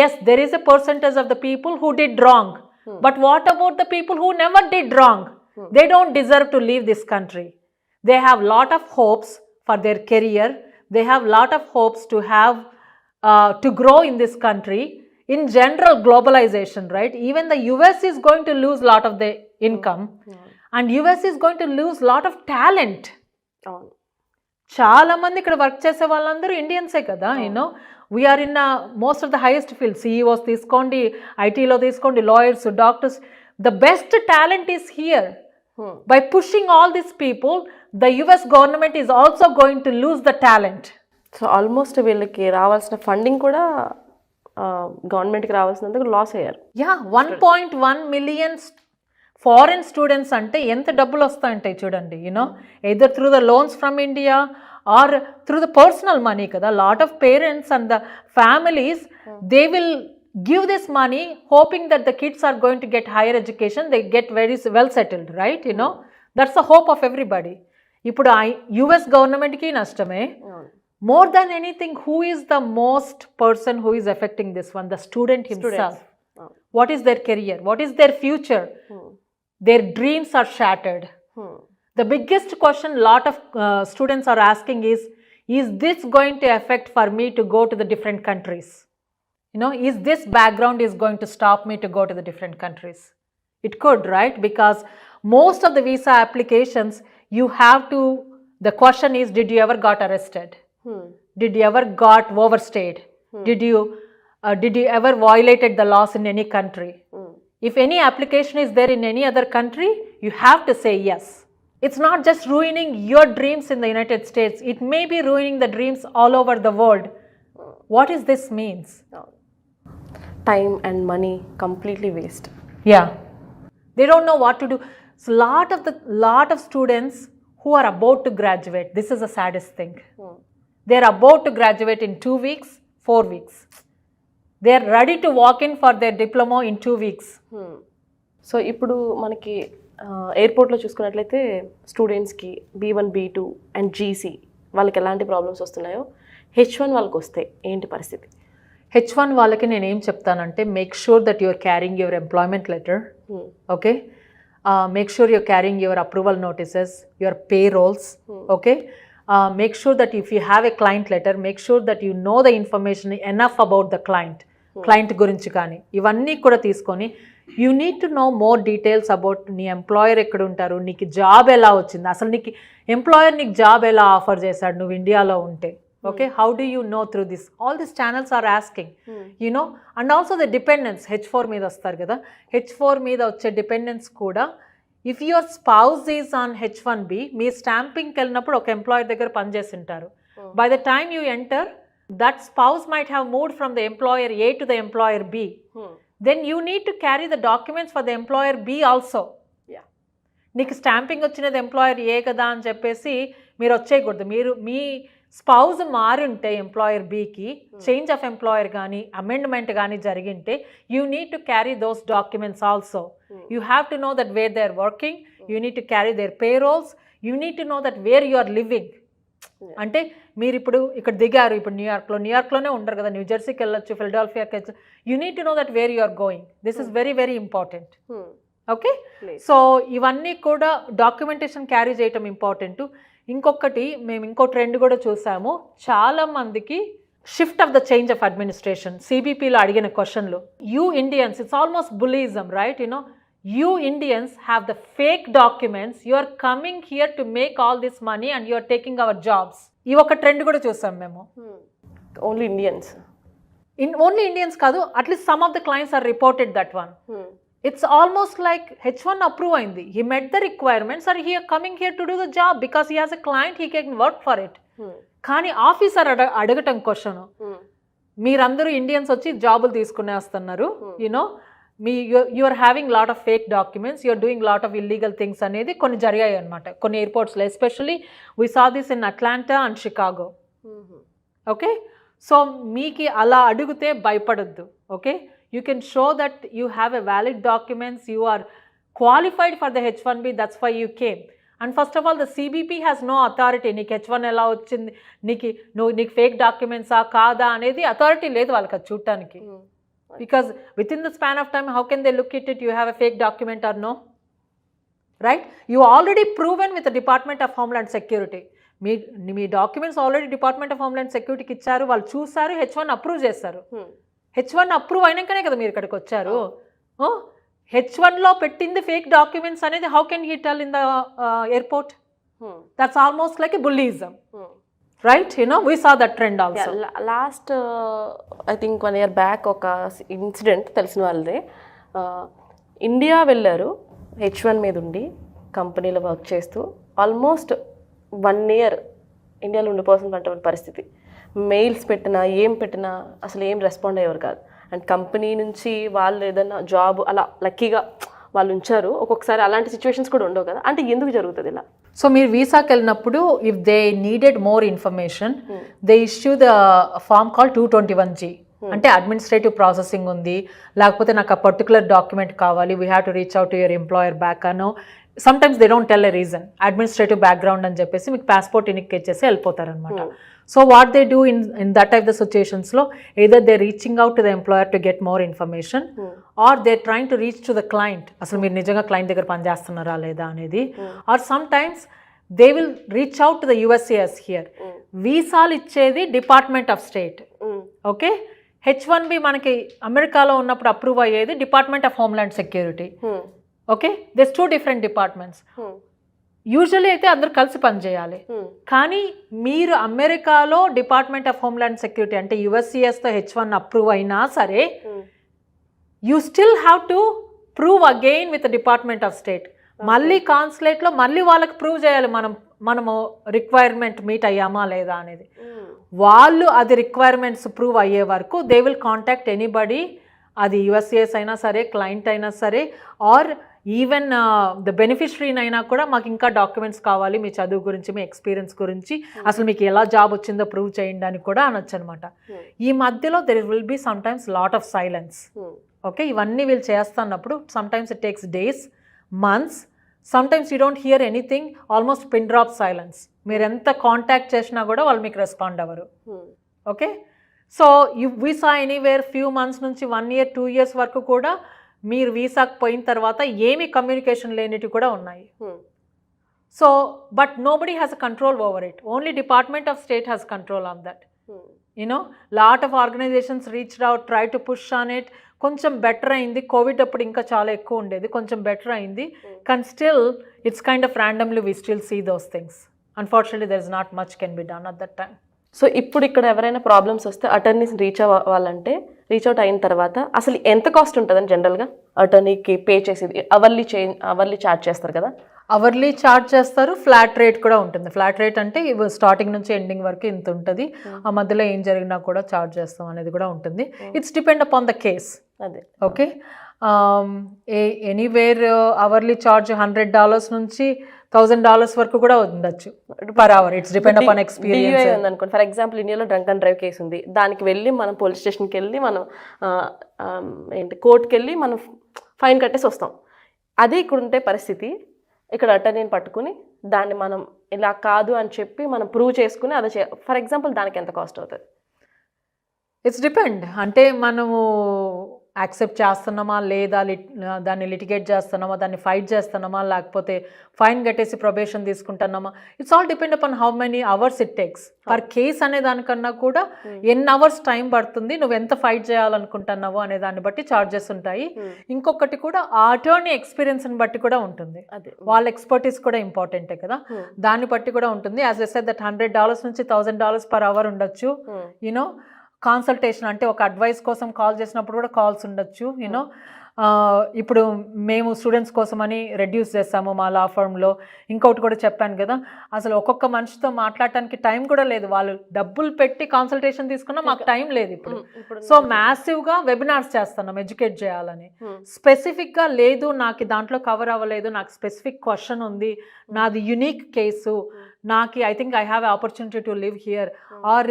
Yes, there is a percentage of the people who did wrong, but what about the people who never did wrong? They don't deserve to leave this country. They have lot of hopes for their career. They have lot of hopes to have to grow in this country. In general, globalization, right? Even the US is going to lose lot of the income, and US is going to lose lot of talent. చాలా మంది ఇక్కడ work చేసే వాళ్ళందరూ ఇండియన్సే కదా. You know, we are in most of the highest field. CEOs తీసుకోండి, ఐటీలో తీసుకోండి, lawyers, doctors. The best talent is here. By pushing all these people, the US government is also going to lose the talent. So almost వీళ్ళకి రావాల్సిన funding కూడా గవర్నమెంట్కి రావాల్సినందుకు loss అయ్యారు. 1.1 million foreign students అంటే ఎంత డబ్బులు వస్తాయంటాయి చూడండి. You know, either through the loans from India or through the personal money కదా. Lot of parents and the families, they will give this money hoping that the kids are going to get higher education, they get very well settled, right? You know, that's the hope of everybody. ఇప్పుడు US గవర్నమెంట్కి నష్టమే. More than anything, who is the most person who is affecting this one? The student himself. What is their career? What is their future? Their dreams are shattered. The biggest question lot of students are asking is this going to affect for me to go to the different countries? Is this background is going to stop me to go to the different countries? It could, right? Because most of the visa applications, you have to, the question is, did you ever got arrested? Did you ever got overstayed? Did you ever violated the laws in any country? If any application is there in any other country, you have to say yes. It's not just ruining your dreams in the United States. It may be ruining the dreams all over the world. What is this means? Time and money completely waste. Yeah. They don't know what to do. So lot of students who are about to graduate, this is the saddest thing. They are about to graduate in 2 weeks, 4 weeks. They are ready to walk in for their diploma in 2 weeks. So ఇప్పుడు మనకి ఎయిర్పోర్ట్లో చూసుకున్నట్లయితే స్టూడెంట్స్కి B1, B2 and GC వాళ్ళకి ఎలాంటి problems వస్తున్నాయో H1 వాళ్ళకి వస్తాయి ఏంటి పరిస్థితి? H1 వాళ్ళకి నేను ఏం చెప్తానంటే, make sure that you're carrying your employment letter, okay, make sure you're carrying your approval notices, your payrolls, okay, make sure that if you have a client letter, make sure that you know the information enough about the client గురించి కానీ ఇవన్నీ కూడా తీసుకొని you need to know more details about నీ employer ఎక్కడ ఉంటారు, నీకు job ఎలా వచ్చింది, అసలు నీకు ఎంప్లాయర్ నీకు జాబ్ ఎలా ఆఫర్ చేశాడు నువ్వు ఇండియాలో ఉంటే, okay, how do you know through this? All these channels are asking, and also the dependents, H4 మీద వస్తారు కదా, H4 మీద వచ్చే dependents కూడా, if your spouse is on H1B, మీ స్టాంపింగ్కి వెళ్ళినప్పుడు ఒక ఎంప్లాయర్ దగ్గర పనిచేసి ఉంటారు. By the time you enter, that spouse might have moved from the employer A to the employer B. Then you need to carry the documents for the employer B also. నీకు stamping వచ్చినది employer A కదా అని చెప్పేసి మీరు వచ్చేయకూడదు. మీ spouse మారుంటే employer బీకి చేంజ్ ఆఫ్ ఎంప్లాయర్ కానీ అమెండ్మెంట్ కానీ జరిగింటే you need to carry those documents also. You have to know that where they are working, you need to carry their payrolls, you need to know that where you are living. అంటే మీరు ఇప్పుడు ఇక్కడ దిగారు, ఇప్పుడు న్యూయార్క్లోనే ఉంటారు కదా, new జెర్సీకి వెళ్ళొచ్చు, ఫిలడెల్ఫియాకి వెళ్ళచ్చు, you need to know that where you are going. This is very very important. Okay, so ఇవన్నీ కూడా డాక్యుమెంటేషన్ క్యారీ చేయటం ఇంపార్టెంట్. ఇంకొకటి మేము ఇంకో ట్రెండ్ కూడా చూసాము, చాలా మందికి shift of the change of administration సిబిపిలో అడిగిన క్వశ్చన్లు, you Indians, it's almost bullyism, right? You Indians have the fake documents, you are coming here to make all this money and you are taking our jobs. ఈ ఒక trend కూడా చూసాం మేము. Only Indians, only Indians కాదు, at least some of the clients are reported that one. It's almost like H1 approve అయింది, he met the requirements or he are coming here to do the job because he has a client, he can work for it. కానీ officer అడగటం question, మీరందరూ Indians వచ్చి జాబులు తీసుకునే వస్తున్నారు, you are having lot of fake documents, you are doing lot of illegal things అనేది కొన్ని జరిగాయి అనమాట కొన్ని ఎయిర్పోర్ట్స్లో. Especially we saw this in Atlanta and Chicago. Okay, so మీకు అలా అడిగితే భయపడద్దు. Okay, you can show that you have a valid documents, you are qualified for the H1B, that's why you came. And first of all, the CBP has no authority, నీకు H1 ఎలా వచ్చింది, నీకు fake డాక్యుమెంట్సా కాదా అనేది authority లేదు వాళ్ళకి అది చూడటానికి. Because within the span of time, how can they look at it, you have a fake document or no? Right? You already proven with the Department of Homeland Security. మీ documents already Department of Homeland సెక్యూరిటీకి ఇచ్చారు, వాళ్ళు చూసారు, H1 approve చేస్తారు. H1 approve అయినాకనే కదా మీరు ఇక్కడికి వచ్చారు. H1లో పెట్టింది ఫేక్ డాక్యుమెంట్స్ అనేది how can he tell in the airport? That's almost like a bullyism, right? we saw that trend also. Last I think 1 year back ఒక ఇన్సిడెంట్ తెలిసిన వాళ్ళదే. ఇండియా వెళ్ళారు, H1 మీద ఉండి కంపెనీలో వర్క్ చేస్తూ ఆల్మోస్ట్ 1 year ఇండియాలో ఉండిపోవాల్సిన పరిస్థితి. మెయిల్స్ పెట్టినా ఏం పెట్టినా అసలు ఏం రెస్పాండ్ అయ్యేవారు కాదు. అండ్ కంపెనీ నుంచి వాళ్ళు ఏదైనా జాబ్ అలా లక్కీగా వాళ్ళు ఉంచారు. ఒక్కొక్కసారి అలాంటి సిచ్యువేషన్స్ కూడా ఉండవు కదా, అంటే ఎందుకు జరుగుతుంది ఇలా? సో మీరు వీసాకి వెళ్ళినప్పుడు if they needed more information, they issue the form call 221G. అంటే అడ్మినిస్ట్రేటివ్ ప్రాసెసింగ్ ఉంది, లేకపోతే నాకు ఆ పర్టికులర్ డాక్యుమెంట్ కావాలి, we have to reach out to your employer back అనో, sometimes they don't tell a reason, administrative background అని చెప్పేసి మీకు పాస్పోర్ట్ ఇచ్చేసి వెళ్ళిపోతారనమాట. So what they do in that type the సిచ్యుయేషన్స్లో either they reaching out to the employer to get more information, are they trying to reach to the client, అసలు మీరు నిజంగా client దగ్గర పనిచేస్తున్నారా లేదా అనేది, or sometimes they will reach out to the USCIS here. వీసాలు ఇచ్చేది department of state, okay. H1B మనకి అమెరికాలో ఉన్నప్పుడు అప్రూవ్ అయ్యేది department of homeland security, okay. This 2 different departments. Usually అయితే అందరూ కలిసి పనిచేయాలి, కానీ మీరు అమెరికాలో డిపార్ట్మెంట్ ఆఫ్ హోమ్ల్యాండ్ సెక్యూరిటీ అంటే USCISతో H1 అప్రూవ్ అయినా సరే you still have to prove again with department of state. మళ్ళీ కాన్సులేట్లో మళ్ళీ వాళ్ళకి ప్రూవ్ చేయాలి మనము రిక్వైర్మెంట్ మీట్ అయ్యామా లేదా అనేది. వాళ్ళు అది రిక్వైర్మెంట్స్ ప్రూవ్ అయ్యే వరకు దే విల్ కాంటాక్ట్ ఎనీబడి, అది USCIS అయినా సరే, క్లయింట్ అయినా సరే, ఆర్ ఈవెన్ ద బెనిఫిషరీని అయినా కూడా మాకు ఇంకా డాక్యుమెంట్స్ కావాలి, మీ చదువు గురించి, మీ ఎక్స్పీరియన్స్ గురించి, అసలు మీకు ఎలా జాబ్ వచ్చిందో ప్రూవ్ చేయండి అని కూడా అనొచ్చు అనమాట. ఈ మధ్యలో there will be sometimes lot of silence, okay. ఇవన్నీ వీళ్ళు చేస్తున్నప్పుడు sometimes it takes days, months, sometimes you don't hear anything, almost pin drop silence. మీరు ఎంత కాంటాక్ట్ చేసినా కూడా వాళ్ళు మీకు రెస్పాండ్ అవ్వరు, okay. So visa anywhere few months నుంచి 1 year 2 years వరకు కూడా మీరు వీసాకు పోయిన తర్వాత ఏమీ కమ్యూనికేషన్ లేనివి కూడా ఉన్నాయి. So but nobody has a control over it, only department of state has control on that. You know lot of organisations reached out, try to push on it. కొంచెం బెటర్ అయింది, కోవిడ్ అప్పుడు ఇంకా చాలా ఎక్కువ ఉండేది, కొంచెం బెటర్ అయింది, కానీ still it's kind of randomly we still see those things. Unfortunately there is not much can be done at that time. So ఇప్పుడు ఇక్కడ ఎవరైనా ప్రాబ్లమ్స్ వస్తే అటర్నీస్ రీచ్ అవ్వాలంటే, రీచ్ అవుట్ అయిన తర్వాత అసలు ఎంత కాస్ట్ ఉంటుందని జనరల్గా అటర్నీకి పే చేసేది? అవర్లీ ఛార్జ్ చేస్తారు కదా? అవర్లీ ఛార్జ్ చేస్తారు, ఫ్లాట్ రేట్ కూడా ఉంటుంది. ఫ్లాట్ రేట్ అంటే స్టార్టింగ్ నుంచి ఎండింగ్ వరకు ఇంత ఉంటుంది, ఆ మధ్యలో ఏం జరిగినా కూడా ఛార్జ్ చేస్తాం అనేది కూడా ఉంటుంది. It's depend upon the case, అదే, ఓకే. ఎనీవేర్ అవర్లీ ఛార్జ్ $100 నుంచి $1000 వరకు కూడా ఉండొచ్చు per hour. It's depend upon experience అనుకోండి. ఫర్ ఎగ్జాంపుల్ ఇండియాలో డ్రంక్ అండ్ డ్రైవ్ కేసు ఉంది, దానికి వెళ్ళి మనం పోలీస్ స్టేషన్కి వెళ్ళి మనం కోర్టుకి వెళ్ళి మనం ఫైన్ కట్టేసి వస్తాం. అదే ఇక్కడ ఉంటే పరిస్థితి, ఇక్కడ అటర్నీని పట్టుకుని దాన్ని మనం ఇలా కాదు అని చెప్పి మనం ప్రూవ్ చేసుకుని అదే ఫర్ ఎగ్జాంపుల్ దానికి ఎంత కాస్ట్ అవుతుంది? ఇట్స్ డిపెండ్, అంటే మనము యాక్సెప్ట్ చేస్తున్నామా లేదా, దాన్ని లిటిగేట్ చేస్తున్నామా, దాన్ని ఫైట్ చేస్తున్నామా, లేకపోతే ఫైన్ కట్టేసి ప్రొబేషన్ తీసుకుంటున్నామా. It's all depend upon how many hours it takes per case అనే దానికన్నా కూడా ఎన్ని అవర్స్ టైం పడుతుంది, నువ్వు ఎంత ఫైట్ చేయాలనుకుంటున్నావు అనే దాన్ని బట్టి ఛార్జెస్ ఉంటాయి. ఇంకొకటి కూడా ఆ అటర్నీ ఎక్స్పీరియన్స్ని బట్టి కూడా ఉంటుంది, వాళ్ళ ఎక్స్పర్టీస్ కూడా ఇంపార్టెంటే కదా, దాన్ని బట్టి కూడా ఉంటుంది. యాజ్ ఐ సెడ్ దట్ $100 నుంచి $1000 పర్ అవర్ ఉండొచ్చు. యూనో కాన్సల్టేషన్ అంటే ఒక అడ్వైస్ కోసం కాల్ చేసినప్పుడు కూడా కాల్స్ ఉండొచ్చు. యూనో ఇప్పుడు మేము స్టూడెంట్స్ కోసమని రెడ్యూస్ చేస్తాము మా లా ఫర్మ్లో. ఇంకొకటి కూడా చెప్పాను కదా, అసలు ఒక్కొక్క మనిషితో మాట్లాడటానికి టైం కూడా లేదు, వాళ్ళు డబ్బులు పెట్టి కాన్సల్టేషన్ తీసుకున్నా మాకు టైం లేదు ఇప్పుడు. సో మ్యాసివ్గా వెబినార్స్ చేస్తున్నాం ఎడ్యుకేట్ చేయాలని. స్పెసిఫిక్గా లేదు నాకు దాంట్లో కవర్ అవ్వలేదు, నాకు స్పెసిఫిక్ క్వశ్చన్ ఉంది, నాది యునిక్ కేసు, నాకు I think I have opportunity to live here, or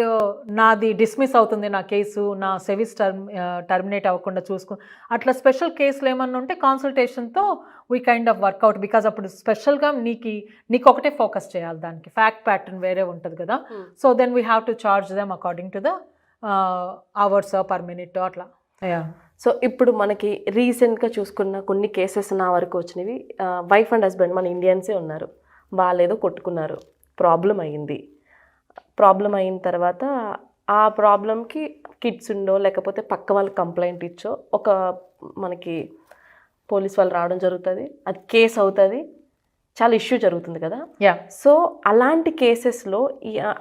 నాది డిస్మిస్ అవుతుంది నా కేసు, నా సెవిస్ టర్మినేట్ అవ్వకుండా చూసుకుని, అట్లా స్పెషల్ కేసులు ఏమన్నా ఉంటే కాన్సల్టేషన్తో we kind of work out. Because అప్పుడు స్పెషల్గా నీకు ఒకటే ఫోకస్ చేయాలి, దానికి ఫ్యాక్ట్ ప్యాటర్న్ వేరే ఉంటుంది కదా. So then we have to charge them according to the hours per minute అట్లా. సో ఇప్పుడు మనకి రీసెంట్గా చూసుకున్న కొన్ని కేసెస్ నా వరకు వచ్చినవి, వైఫ్ అండ్ హస్బెండ్ మన ఇండియన్సే ఉన్నారు, వాళ్ళేదో కొట్టుకున్నారు, ప్రాబ్లం అయిన తర్వాత ఆ ప్రాబ్లంకి కిడ్స్ ఉండో లేకపోతే పక్క వాళ్ళకి కంప్లైంట్ ఇచ్చో ఒక మనకి పోలీస్ వాళ్ళు రావడం జరుగుతుంది, అది కేసు అవుతుంది, చాలా ఇష్యూ జరుగుతుంది కదా. సో అలాంటి కేసెస్లో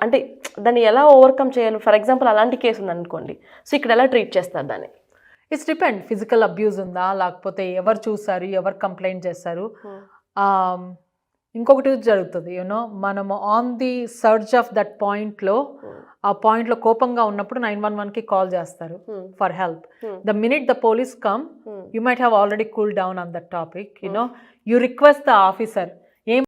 అంటే దాన్ని ఎలా ఓవర్కమ్ చేయాలి? ఫర్ ఎగ్జాంపుల్ అలాంటి కేసు ఉందనుకోండి, సో ఇక్కడ ఎలా ట్రీట్ చేస్తారు దాన్ని? ఇట్స్ డిపెండ్, ఫిజికల్ అబ్యూజ్ ఉందా, లేకపోతే ఎవరు చూసారు, ఎవరు కంప్లైంట్ చేస్తారు. ఇంకొకటి జరుగుతుంది, యూనో మనము on the search of that పాయింట్లో, ఆ పాయింట్లో కోపంగా ఉన్నప్పుడు 911కి కాల్ చేస్తారు for help. The minute the police come, you might have already cool down on that topic, you know you request the officer, ఏం